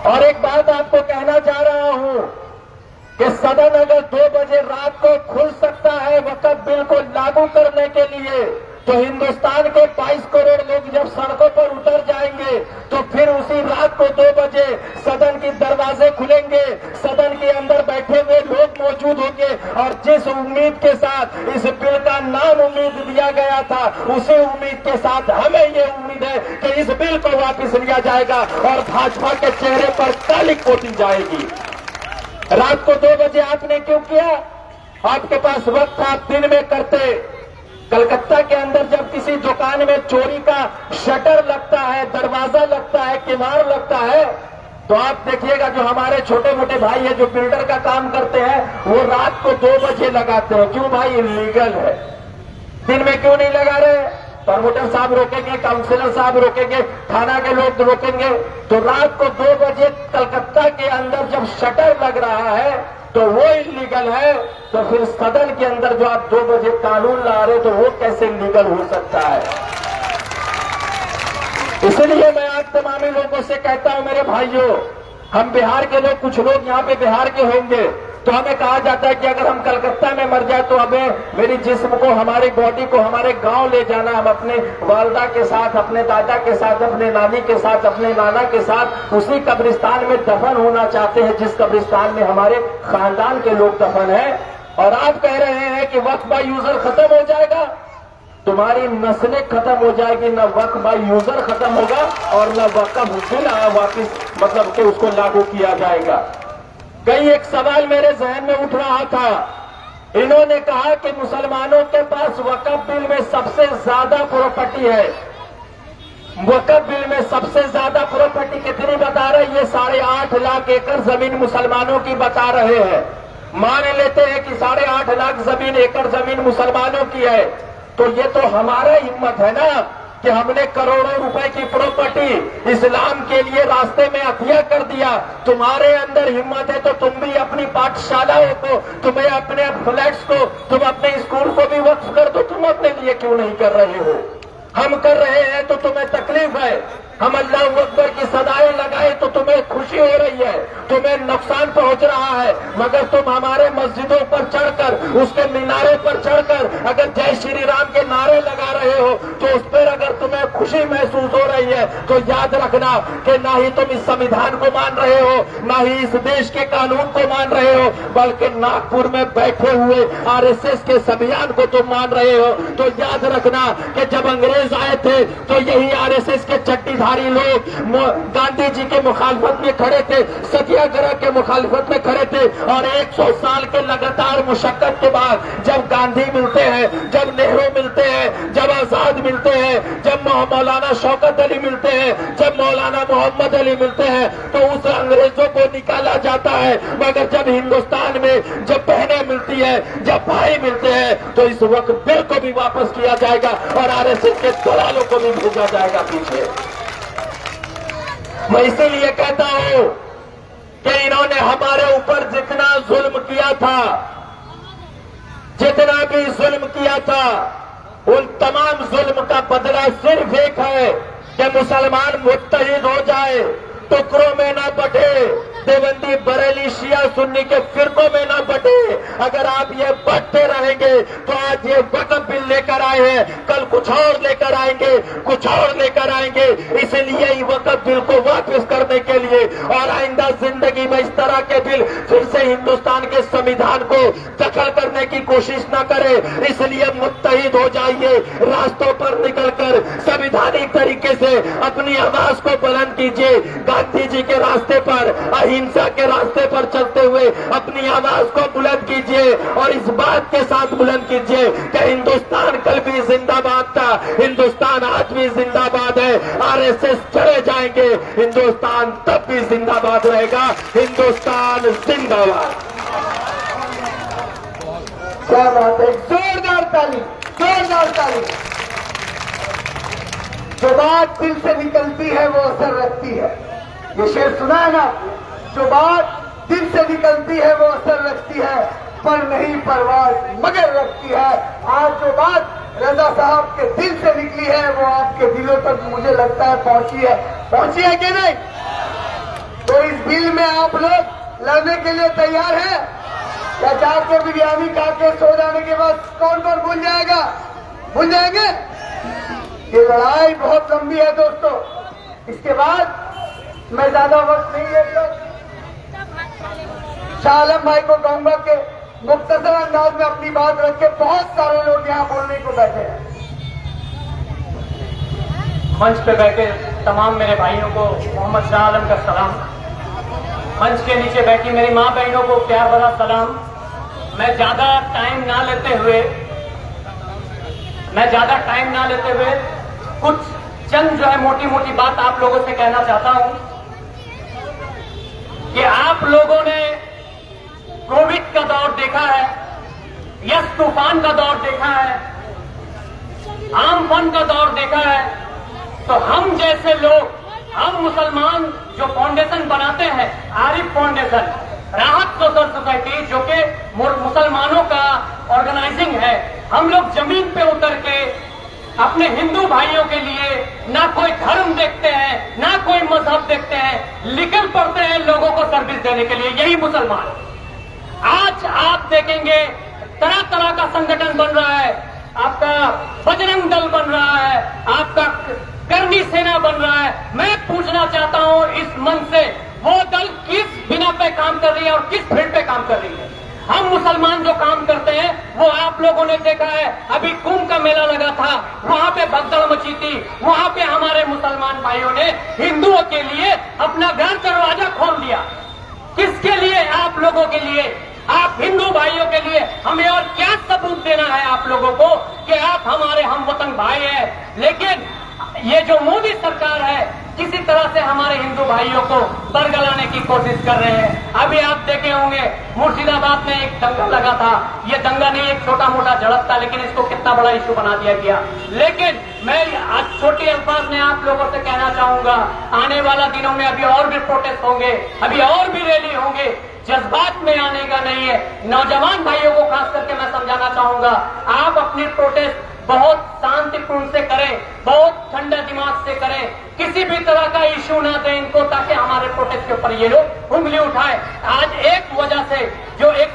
और एक बात आपको कहना चाह रहा हूं कि सदन अगर 2 बजे रात को खुल सकता है वक्फ बिल को लागू करने के लिए, तो हिंदुस्तान के 22 करोड़ लोग जब सड़कों पर उतर जाएंगे, तो फिर उसी रात को 2 बजे सदन के दरवाजे खुलेंगे, सदन के अंदर बैठे हुए लोग मौजूद होंगे, और जिस उम्मीद के साथ इस बिल का नाम उम्मीद दिया गया था, उसी उम्मीद के साथ हमें ये उम्मीद है कि इस बिल को वापस लिया जाएगा और भाजपा के चेहरे पर काली पोती जाएगी। रात को 2 बजे आपने क्यों किया? आपके पास वक्त था, आप दिन में करते। कलकत्ता के अंदर जब किसी दुकान में चोरी का शटर लगता है, दरवाजा लगता है, किवाड़ लगता है, तो आप देखिएगा जो हमारे छोटे मोटे भाई है जो बिल्डर का काम करते हैं, वो रात को 2 बजे लगाते हैं। क्यों भाई? इलीगल है। दिन में क्यों नहीं लगा रहे? प्रमोटर साहब रोकेंगे, काउंसिलर साहब रोकेंगे, थाना के लोग रोकेंगे। तो रात को 2 बजे कलकत्ता के अंदर जब शटर लग रहा है तो वो इलीगल है, तो फिर सदन के अंदर जो आप 2 बजे कानून ला रहे तो वो कैसे इलीगल हो सकता है? इसलिए मैं आज तमामी लोगों से कहता हूं, मेरे भाइयों, हम बिहार के लोग, कुछ लोग यहाँ पे बिहार के होंगे, तो हमें कहा जाता है कि अगर हम कलकत्ता में मर जाए तो हमें मेरी जिस्म को, हमारी बॉडी को हमारे गांव ले जाना, हम अपने वालदा के साथ, अपने दादा के साथ, अपने नानी के साथ, अपने नाना के साथ उसी कब्रिस्तान में दफन होना चाहते हैं जिस कब्रिस्तान में हमारे खानदान के लोग दफन हैं। और आप कह रहे हैं कि वक्फ बाय यूजर खत्म हो जाएगा। तुम्हारी नस्लें खत्म हो जाएगी, न वक्फ बाय यूजर खत्म होगा और न वक्फ बिल वापिस मतलब कि उसको लागू किया जाएगा। कई एक सवाल मेरे जहन में उठ रहा था, इन्होंने कहा कि मुसलमानों के पास वक्फ बिल में सबसे ज्यादा प्रॉपर्टी है। वक्फ बिल में सबसे ज्यादा प्रॉपर्टी कितनी बता रहे? ये 8.5 लाख एकड़ जमीन मुसलमानों की बता रहे हैं। मान लेते हैं कि 8.5 लाख एकड़ जमीन मुसलमानों की है, तो ये तो हमारा हिम्मत है ना कि हमने करोड़ों रुपए की प्रॉपर्टी इस्लाम के लिए रास्ते में हथिया कर दिया। तुम्हारे अंदर हिम्मत है तो तुम भी अपनी पाठशालाओं को, तुम्हें अपने फ्लैट्स को, तुम अपने स्कूल को भी वक्फ कर दो। तुम अपने लिए क्यों नहीं कर रहे हो? हम कर रहे हैं तो तुम्हें तकलीफ है। हम अल्लाह अकबर की सदाएं लगाए तो तुम्हें खुशी हो रही है, तुम्हें नुकसान पहुंच रहा है, मगर तुम हमारे मस्जिदों पर चढ़कर उसके मीनार गुब्बारे पर चढ़कर अगर जय श्री राम के नारे लगा रहे हो तो उस पर अगर तुम्हें खुशी महसूस हो रही है तो याद रखना कि ना ही तुम इस संविधान को मान रहे हो, ना ही इस देश के कानून को मान रहे हो, बल्कि नागपुर में बैठे हुए आरएसएस के संविधान को तुम मान रहे हो। तो याद रखना कि जब अंग्रेज आए थे तो यही आरएसएस के चट्टीधारी लोग गांधी जी के मुखालफत में खड़े थे, सत्याग्रह के मुखालफत में खड़े थे, और 100 साल के लगातार मुशक्कत के बाद जब गांधी मिलते हैं, जब नेहरू मिलते हैं, जब आजाद मिलते हैं, जब मौलाना शौकत अली मिलते हैं, जब मौलाना मोहम्मद अली मिलते हैं, तो उस अंग्रेजों को निकाला जाता है। मगर जब हिंदुस्तान में जब बहनें मिलती है, जब भाई मिलते हैं, तो इस वक्त बिल को भी वापस किया जाएगा और आरएसएस के दलालों को भी भेजा जाएगा पीछे। मैं इसीलिए कहता हूं कि इन्होंने हमारे ऊपर जितना जुल्म किया था, जितना भी जुल्म किया था, उन तमाम जुल्म का बदला सिर्फ एक है कि मुसलमान मुत्तहिद हो जाए, टुकड़ों में ना बटे, देवबंदी बरेली शिया सुन्नी के फिरकों में ना बटे। अगर आप ये बटते रहेंगे तो आज ये वक्फ बिल लेकर आए हैं, कल कुछ और लेकर आएंगे, कुछ और लेकर आएंगे। इसलिए ही वक्फ बिल को वापस करने के लिए और आइंदा जिंदगी में इस तरह के बिल फिर से हिंदुस्तान के संविधान को दखल करने की कोशिश न करे। इसलिए मुत्तहिद हो जाइए, रास्तों पर निकलकर संवैधानिक तरीके से अपनी आवाज को बुलंद कीजिए। गांधी जी के रास्ते पर, अहिंसा के रास्ते पर चलते हुए अपनी आवाज को बुलंद कीजिए और इस बात के साथ बुलंद कीजिए कि हिंदुस्तान कल भी जिंदाबाद था, हिंदुस्तान आज भी जिंदाबाद है। आरएसएस चले जाएंगे, हिंदुस्तान तब भी जिंदाबाद रहेगा। हिंदुस्तान जिंदाबाद। क्या बात है, जोरदार ताली, जोरदार ताली। जो बात दिल से निकलती है वो असर रखती है। ये शेर सुना है ना, जो बात दिल से निकलती है वो असर रखती है, पर नहीं परवाज मगर रखती है। आज जो बात रजा साहब के दिल से निकली है वो आपके दिलों तक मुझे लगता है पहुंची है कि नहीं? तो इस बिल में आप लोग लड़ने के लिए तैयार हैं? या जाके बिरयानी खा के सो जाने के बाद कौन कौन भूल जाएगा? भूल जाएंगे? ये लड़ाई बहुत लंबी है दोस्तों। इसके बाद मैं ज्यादा वक्त नहीं लेता, शाह आलम भाई को कहूंगा कि मुख्तसर अंदाज में अपनी बात रख के, बहुत सारे लोग यहाँ बोलने को बैठे हैं। मंच पे बैठे तमाम मेरे भाइयों को मोहम्मद शाह आलम का सलाम। मंच के नीचे बैठी मेरी माँ बहनों को प्यार भरा सलाम। मैं ज्यादा टाइम ना लेते हुए कुछ चंद जो है मोटी मोटी बात आप लोगों से कहना चाहता हूं कि आप लोगों ने कोविड का दौर देखा है, यस तूफान का दौर देखा है, आमफन का दौर देखा है। तो हम जैसे लोग, हम मुसलमान जो फाउंडेशन बनाते हैं, आरिफ फाउंडेशन, राहत सोशल सोसाइटी, जो कि मुसलमानों का ऑर्गेनाइजिंग है, हम लोग जमीन पे उतर के अपने हिंदू भाइयों के लिए ना कोई धर्म देखते हैं, ना कोई मजहब देखते हैं, निकल पड़ते हैं लोगों को सर्विस देने के लिए। यही मुसलमान। आज आप देखेंगे तरह तरह का संगठन बन रहा है, आपका बजरंग दल बन रहा है, आपका करनी सेना बन रहा है। मैं पूछना चाहता हूं इस मन से, वो दल किस बिना पे काम कर रही है और किस भीड़ पे काम कर रही है? हम मुसलमान जो काम करते हैं वो आप लोगों ने देखा है। अभी कुंभ का मेला लगा था, वहां पे भगदड़ मची थी, वहां पे हमारे मुसलमान भाइयों ने हिंदुओं के लिए अपना घर दरवाजा खोल दिया। किसके लिए? आप लोगों के लिए, आप हिंदू भाइयों के लिए। हमें और क्या सबूत देना है आप लोगों को कि आप हमारे हमवतन भाई हैं? लेकिन ये जो मोदी सरकार है किसी तरह से हमारे हिंदू भाइयों को बरगलाने की कोशिश कर रहे हैं। अभी आप देखे होंगे मुर्शिदाबाद में एक दंगा लगा था। ये दंगा नहीं, एक छोटा मोटा झड़प था, लेकिन इसको कितना बड़ा इश्यू बना दिया गया। लेकिन मैं आज छोटे अल्फाज में आप लोगों से कहना चाहूंगा, आने वाला दिनों में अभी और भी प्रोटेस्ट होंगे, अभी और भी रैली होंगे। जज्बात में आने का नहीं है। नौजवान भाइयों को खास करके मैं समझाना चाहूंगा, आप अपनी प्रोटेस्ट बहुत शांतिपूर्ण से करें, बहुत ठंडा दिमाग से करें, किसी भी तरह का इश्यू ना दें इनको, ताकि हमारे प्रोटेस्ट के ऊपर ये लोग उंगली उठाए। आज एक वजह से जो एक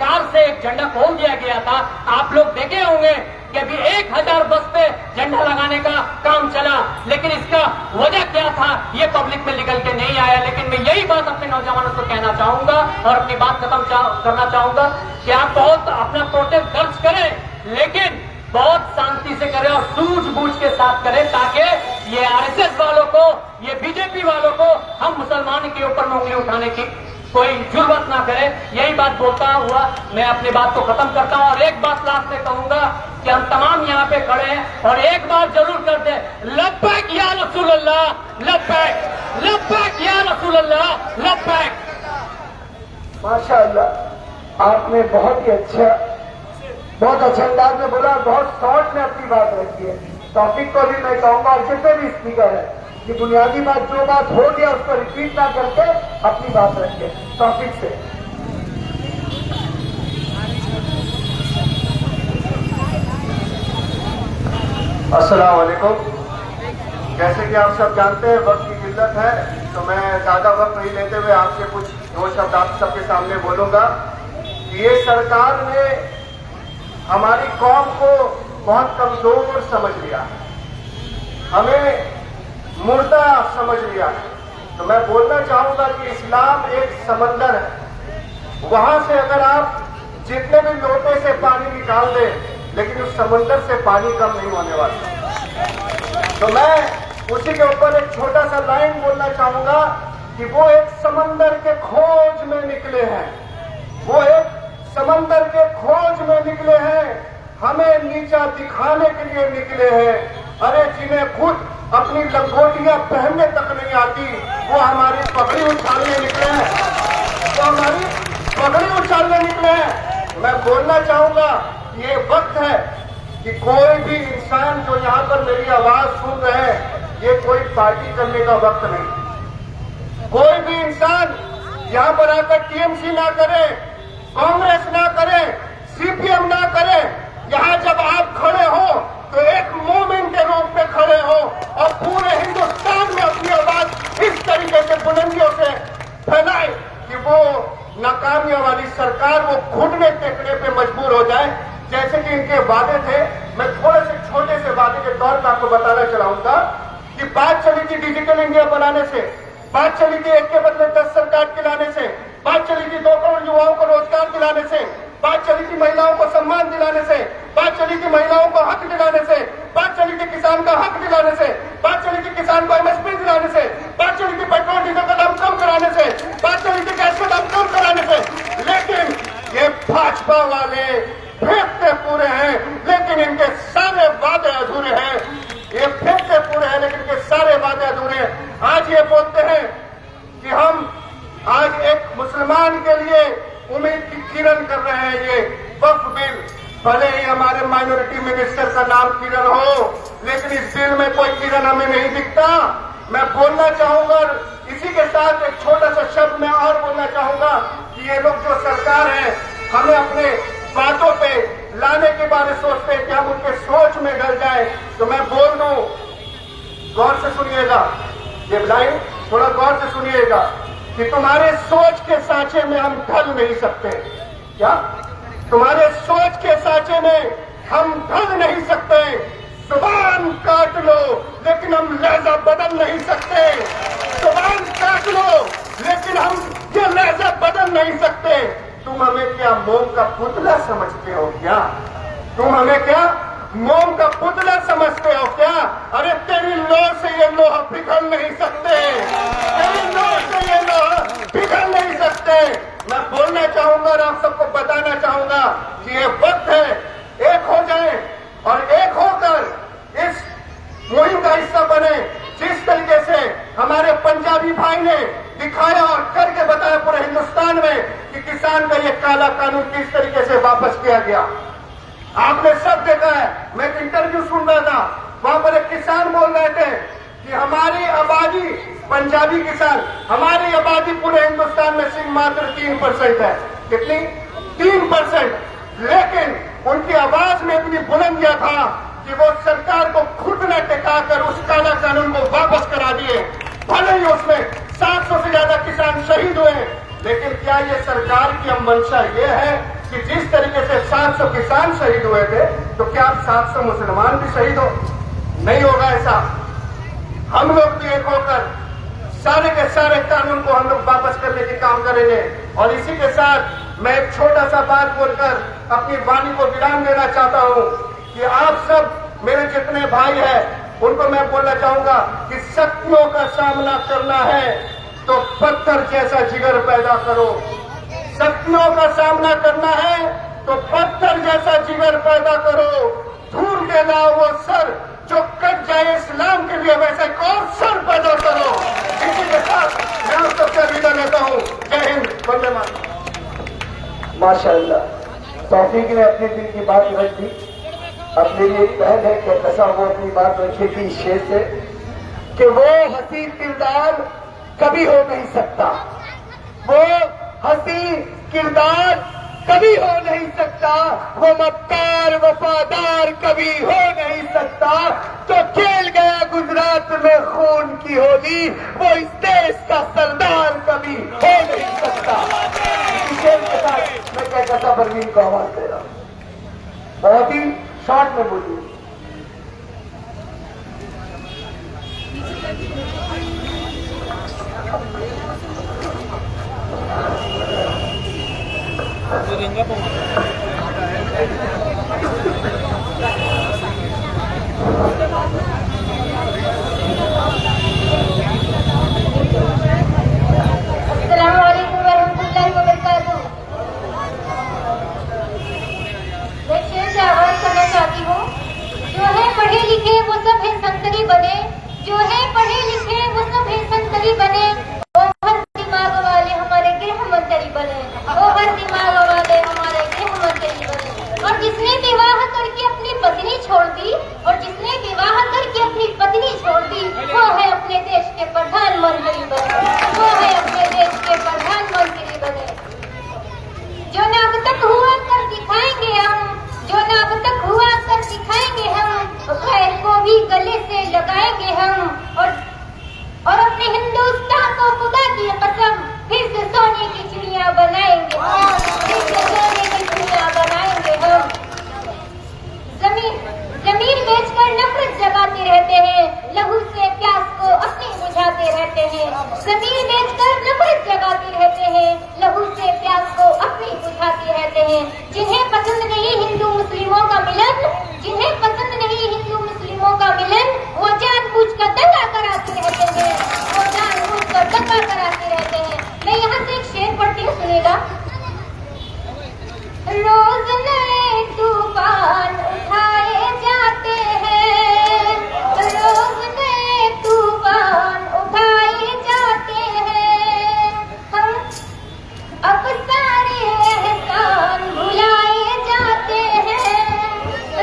कार से एक झंडा खोल दिया गया था, आप लोग देखे होंगे कि अभी 1000 बस पे झंडा लगाने का काम चला, लेकिन इसका वजह क्या था ये पब्लिक में निकल के नहीं आया। लेकिन मैं यही बात अपने नौजवानों को कहना चाहूंगा और अपनी बात खत्म करना चाहूंगा कि आप बहुत अपना प्रोटेस्ट दर्ज करें, लेकिन बहुत शांति से करें और सूझबूझ के साथ करें, ताकि ये आरएसएस वालों को, ये बीजेपी वालों को हम मुसलमान के ऊपर उंगली उठाने की कोई जुर्मत ना करे। यही बात बोलता हुआ मैं अपनी बात को खत्म करता हूं और एक बात लास्ट में कहूंगा कि हम तमाम यहाँ पे खड़े हैं और एक बात जरूर करते हैं, लब्बैक या रसूल अल्लाह, लब्बैक, लब्बैक या रसूल अल्लाह, लब्बैक। माशाअल्लाह, आपने बहुत अच्छा अंदाज में बोला, बहुत शॉर्ट में अपनी बात रखी है। टॉपिक को भी मैं कहूंगा और जितने भी स्पीकर है कि बुनियादी बात जो बात हो गया उसको रिपीट ना करके अपनी बात रखे टॉपिक से। अस्सलाम वालेकुम। जैसे कि आप सब जानते हैं वक्त की किल्लत है, तो मैं ज्यादा वक्त नहीं लेते हुए आपसे कुछ दो शब्द आप सबके सामने बोलूंगा। ये सरकार ने हमारी कौम को बहुत कमजोर समझ लिया है, हमें मुर्दा समझ लिया है। तो मैं बोलना चाहूंगा कि इस्लाम एक समंदर है, वहां से अगर आप जितने भी लोटे से पानी निकाल दें, लेकिन उस समंदर से पानी कम नहीं होने वाला। तो मैं उसी के ऊपर एक छोटा सा लाइन बोलना चाहूंगा कि वो एक समंदर के खोज में निकले हैं, वो एक समंदर के खोज में निकले हैं, हमें नीचा दिखाने के लिए निकले हैं। अरे जिन्हें खुद अपनी लंगोटियां पहनने तक नहीं आती, वो हमारी पगड़ी उछालने निकले हैं, वो हमारी पगड़ी उछालने निकले हैं। मैं बोलना चाहूंगा ये वक्त है कि कोई भी इंसान जो यहाँ पर मेरी आवाज सुन रहे हैं, ये कोई पार्टी करने का वक्त नहीं। कोई भी इंसान यहाँ पर आकर टीएमसी ना करे, कांग्रेस ना करे, सीपीएम ना करे। यहाँ जब आप खड़े हो तो एक मोमिन के रूप में खड़े हो और पूरे हिंदुस्तान में अपनी आवाज इस तरीके से बुलंदियों से फैलाए कि वो नाकामियों वाली सरकार वो घुटने टेकने पे मजबूर हो जाए, जैसे कि इनके वादे थे। मैं थोड़े से छोटे से वादे के तौर पर आपको बताना चाहूंगा कि बात चली थी डिजिटल इंडिया बनाने से, बात चली थी 1 के बदले 10 सरकार दिलाने से, बात चली थी 2 करोड़ युवाओं को रोजगार दिलाने से, बात चली थी महिलाओं को सम्मान दिलाने से, बात चली थी महिलाओं को हक दिलाने से, बात चली थी किसान का हक दिलाने से, बात चली थी किसान को एमएसपी दिलाने से, बात चली थी पेट्रोल डीजल का दाम कम कराने से, बात चली थी गैस का दाम कम कराने से। लेकिन ये भाजपा वाले फेंकते पूरे हैं, लेकिन इनके सारे वादे अधूरे हैं। ये फेंकते पूरे हैं, लेकिन इनके सारे वादे अधूरे हैं। आज ये बोलते हैं कि हम आज एक मुसलमान के लिए उम्मीद की किरण कर रहे हैं। ये वक्फ बिल, भले ही हमारे माइनॉरिटी मिनिस्टर का नाम किरण हो, लेकिन इस बिल में कोई किरण हमें नहीं दिखता। मैं बोलना चाहूंगा, इसी के साथ एक छोटा सा शब्द मैं और बोलना चाहूंगा कि ये लोग जो सरकार है, हमें अपने बातों पे लाने के बारे सोचते हैं कि हम उनके सोच में डल जाए। तो मैं बोल दूं, गौर से सुनिएगा, ये लाइन थोड़ा गौर से सुनिएगा कि तुम्हारे सोच के सांचे में हम ढल नहीं सकते। क्या तुम्हारे सोच के सांचे में हम ढल नहीं सकते? जुबान काट लो, लेकिन हम लहजा बदल नहीं सकते। जुबान काट लो, लेकिन हम ये लहजा बदल नहीं सकते। तुम हमें क्या मोम का पुतला समझते हो क्या? तुम हमें क्या मोम का पुतला समझते हो क्या? अरे तेरी लो से ये लोहा पिघल नहीं सकते, तेरी लो से ये लोहा पिघल नहीं सकते। मैं बोलना चाहूंगा और आप सबको बताना चाहूंगा कि ये वक्त है, एक हो जाए और एक होकर इस मुहिम का हिस्सा बने। जिस तरीके से हमारे पंजाबी भाई ने दिखाया और करके बताया पूरे हिंदुस्तान में कि किसान का ये काला कानून किस तरीके से वापस किया गया, आपने सब देखा है। मैं एक इंटरव्यू सुन रहा था, वहां पर एक किसान बोल रहे थे कि हमारी आबादी पंजाबी किसान, हमारी आबादी पूरे हिंदुस्तान में सिर्फ मात्र 3% है। कितनी? 3%। लेकिन उनकी आवाज में इतनी बुलंदियां था कि वो सरकार को घुटने टिकाकर उस काला कानून को वापस करा दिए। भले ही उसमें 700 से ज्यादा किसान शहीद हुए, लेकिन क्या ये सरकार की मंशा ये है कि जिस तरीके से 700 किसान शहीद हुए थे, तो क्या आप 700 मुसलमान भी शहीद हो? नहीं होगा ऐसा। हम लोग भी एक होकर सारे के सारे कानून को हम लोग वापस करने के काम करेंगे। और इसी के साथ मैं एक छोटा सा बात बोलकर अपनी वाणी को विराम देना चाहता हूं कि आप सब मेरे जितने भाई हैं उनको मैं बोलना चाहूंगा कि शक्तियों का सामना करना है तो पत्थर जैसा जिगर पैदा करो। शक्तियों का सामना करना है तो पत्थर जैसा जिगर पैदा करो। ढूंढ के लाओ वो सर जो कट जाए इस्लाम के लिए, वैसे एक और सर पैदा करो। इसी के साथ मैं आप सबसे विदा लेता हूँ। जय हिंद, वंदे मातरम। माशाअल्लाह तौफीक ने अपने दिल की बात रख दी। अब मेरी एक बहन है कि कैसा वो अपनी बात रखेगी इस शेर से कि वो हसी किरदार कभी हो नहीं सकता, वो हसी किरदार कभी हो नहीं सकता, वो मक्कार वफादार कभी हो नहीं सकता। तो खेल गया गुजरात में खून की होली, वो इस देश का सरदार कभी हो नहीं सकता। इस शेर के साथ मैं क्या कहता परवीन को आवाज दे रहा हूं, बहुत ही शॉर्ट में बोलिए। अस्सलामुअलैकुम वरहमतुल्लाहि वबरकातुहू। मैं शेर से आगाज करना चाहती हूँ। जो है पढ़े लिखे वो सब है संतरी बने, जो है पढ़े लिखे वो सब है संतरी बने, वो हर दिमाग वाले हमारे गृह मंत्री बने, वो हर दिमाग वाले हमारे गृह मंत्री बने। और जिसने विवाह करके अपनी पत्नी छोड़ दी, और जिसने विवाह करके अपनी पत्नी छोड़ दी, वो है अपने देश के प्रधानमंत्री बने, वो है अपने देश के प्रधानमंत्री बने। जो ना अब तक हुआ कर दिखाएंगे हम, जो ना अब तक हुआ कर दिखाएंगे हम, खैर को भी गले से लगाएंगे हम। और अपने हिंदुस्तान को खुदा की कसम फिर से सोने की चिड़िया बनाएंगे हम, फिर से सोने की चिड़िया बनाएंगे हम। जमीन बेचकर नफरत जगाते रहते हैं, लहू से प्यास को अपनी बुझाते रहते हैं। जमीन बेचकर नफरत जगाते रहते हैं, लहू से प्यास को अपनी बुझाते रहते हैं। जिन्हें पसंद नहीं हिंदू मुस्लिमों का मिलन, जिन्हें पसंद नहीं हिंदू मुस्लिमों का मिलन, वो जानबूझकर दंगा कराते रहते हैं, वो जानबूझकर दंगा कराते रहते हैं। मैं यहाँ से एक शेर पढ़ती हूँ, सुनिएगा। रोज नए तूफान उठाए जाते हैं, रोज नए तूफान उठाए जाते हैं। हम अब सारे एहसान भुलाए जाते हैं,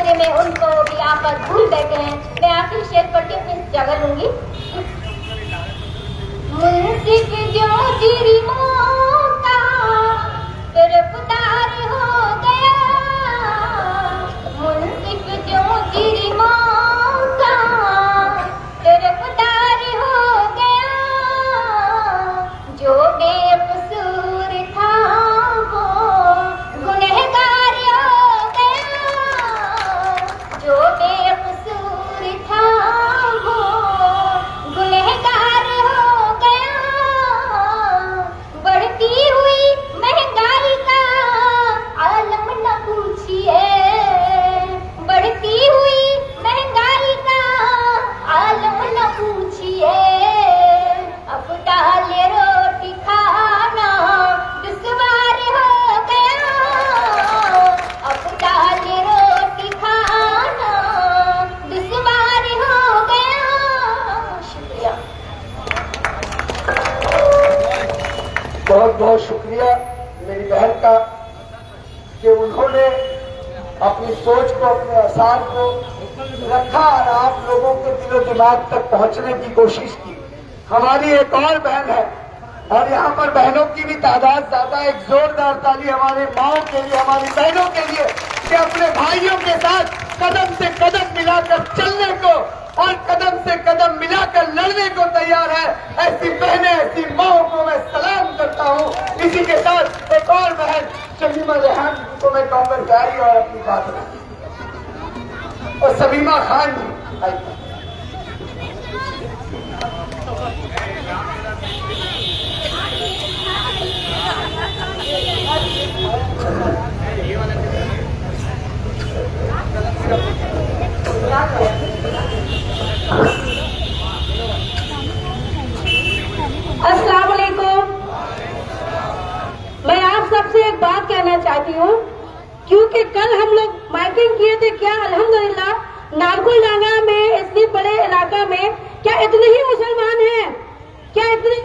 इतने में उनको भी आकर भूल बैठे हैं। मैं आखिरी शेर पढ़ के अपनी जगह लूंगी। मुंसिफ जो तेरी मौका गिरफ्तार हो गया, मुंसिफ जो तेरी मौका गिरफ्तार हो गया, जो बेकसूर था वो गुनहगार हो गया, जो बेकसूर था वो गुनहगार हो गया। बढ़ती हुई महंगाई का आलम न पूछिए, बढ़ती हुई महंगाई का आलम न पूछिए, अब दाल रोटी खाना दुश्वार हो गया, अब दाल रोटी खाना दुश्वार हो गया। शुक्रिया। बहुत बहुत शुक्रिया मेरी बहन का कि उन्होंने अपनी सोच को, अपने आसार को रखा और आप लोगों के दिलो दिमाग तक पहुंचने की कोशिश की। हमारी एक और बहन है और यहाँ पर बहनों की भी तादाद ज्यादा। एक जोरदार ताली हमारे माओं के लिए, हमारी बहनों के लिए कि अपने भाइयों के साथ कदम से कदम मिलाकर चलने को और कदम से कदम मिलाकर लड़ने को तैयार है। ऐसी बहनें, ऐसी माओं को मैं सलाम करता हूँ। इसी के साथ एक और बहन शमीमा रेहान को मैं कहूँगा जारी और अपनी बात रखी, और समीमा खान जी आइए। अस्सलाम वालेकुम। मैं आप सबसे एक बात कहना चाहती हूँ, क्योंकि कल हम लोग माइकिंग किए थे। क्या अल्हम्दुलिल्लाह नारकुलडांगा में, इतने बड़े इलाका में क्या इतने ही मुसलमान हैं? क्या इतने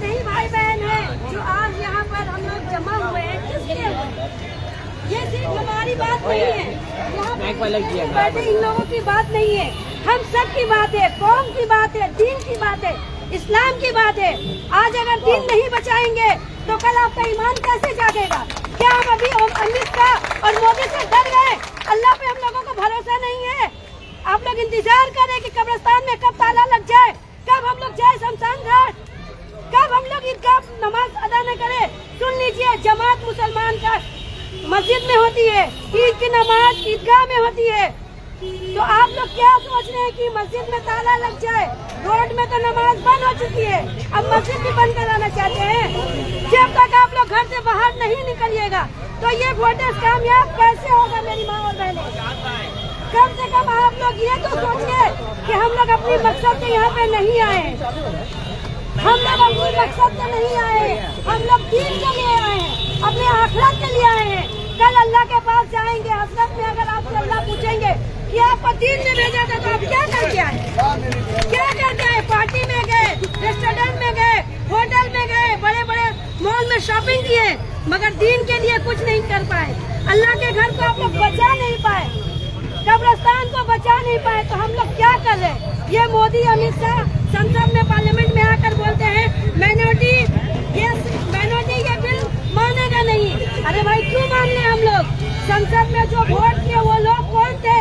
ही भाई बहन हैं जो आज यहाँ पर हम लोग जमा हुए हैं? किसके लिए? ये सिर्फ हमारी बात नहीं है, यहाँ बैठे इन लोगों की बात नहीं है, हम सब की बात है, कौम की बात है, दीन की बात है, इस्लाम की बात है। आज अगर दीन नहीं बचाएंगे तो कल आपका ईमान कैसे जागेगा? क्या हम अभी अमित शाह और मोदी से डर गए? अल्लाह पे हम लोगों को भरोसा नहीं है। आप लोग इंतजार करें कि कब्रिस्तान में कब ताला लग जाए, कब हम लोग जाए शमशान घाट, कब हम लोग ईदगाह नमाज अदा न करें। सुन लीजिए, जमात मुसलमान का मस्जिद में होती है, ईद की नमाज ईदगाह में होती है। तो आप लोग क्या सोच रहे हैं कि मस्जिद में ताला लग जाए? रोड में तो नमाज बंद हो चुकी है, अब मस्जिद भी बंद कराना चाहते हैं। जब तक आप लोग घर से बाहर नहीं निकलिएगा तो ये वोटर्स कामयाब कैसे होगा? मेरी माँ और बहनें, कम से कम आप लोग ये तो सोचिए कि हम लोग अपनी मकसद से यहाँ पे नहीं आए, हम लोग अपनी मकसद से नहीं आए, हम लोग दीन के लिए आए हैं, अपने आखिरत के लिए आए हैं। कल अल्लाह के पास जाएंगे, हसरत में अगर आपसे अल्लाह पूछेंगे कि आपको दीन में भेजा था तो आप क्या करके आए? क्या करके आए? पार्टी में गए, रेस्टोरेंट में गए, होटल में गए, बड़े बड़े मॉल में शॉपिंग किए, मगर दीन के लिए कुछ नहीं कर पाए। अल्लाह के घर को आप लोग बचा नहीं पाए, कब्रिस्तान को बचा नहीं पाए, तो हम लोग क्या कर रहे हैं? ये मोदी अमित शाह संसद में, पार्लियामेंट में आकर बोलते हैं माइनॉरिटी ये बिल मानेगा नहीं। अरे भाई क्यों मान ले? हम लोग संसद में जो वोट किए वो लोग कौन थे?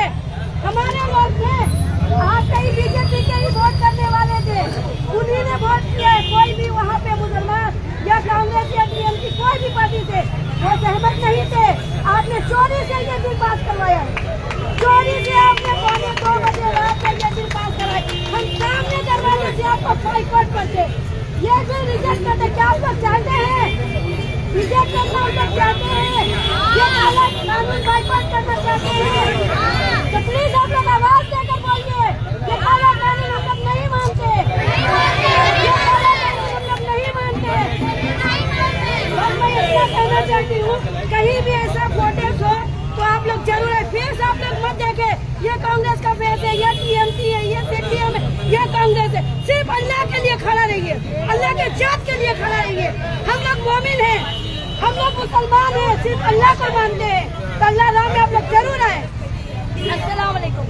हमारे लोग थे। आप कहीं बीजेपी के ही वोट करने वाले थे, उन्हीं ने वोट किया है। कोई भी वहाँ पे मुसलमान या कांग्रेस या टीएमसी कोई भी पार्टी थे वो सहमत नहीं थे। आपने चोरी से ये बिल पास करवाया, चोरी से आपने 2:15 बजे रात में ये बिल पास कराई। हम सामने दरवाजे से आपको बाइकआउट करते, ये बिल रिजेक्ट करते। क्या आप लोग चाहते हैं रिजेक्ट करना? हम लोग चाहते हैं ये काला कानून बाइकआउट करना चाहते हैं। तो प्लीज आप लोग आवाज देकर बोलिए ये काला कानून हम लोग नहीं मानते, ये काला कानून हम लोग नहीं मानते। और मैं इतना कहना चाहती हूँ, कहीं भी ऐसा प्रोटेस्ट हो तो आप लोग जरूर है, फेस आप लोग मत देखे ये कांग्रेस का फेस है, ये टीएमसी है, ये सीपीएम है, ये कांग्रेस है। सिर्फ अल्लाह के लिए खड़ा रहिए, अल्लाह के जात के लिए खड़ा रहिए। हम लोग मोमिन हैं, हम लोग मुसलमान हैं, सिर्फ अल्लाह को मानते हैं, तो अल्लाह राह में आप लोग जरूर आए। अस्सलाम वालेकुम।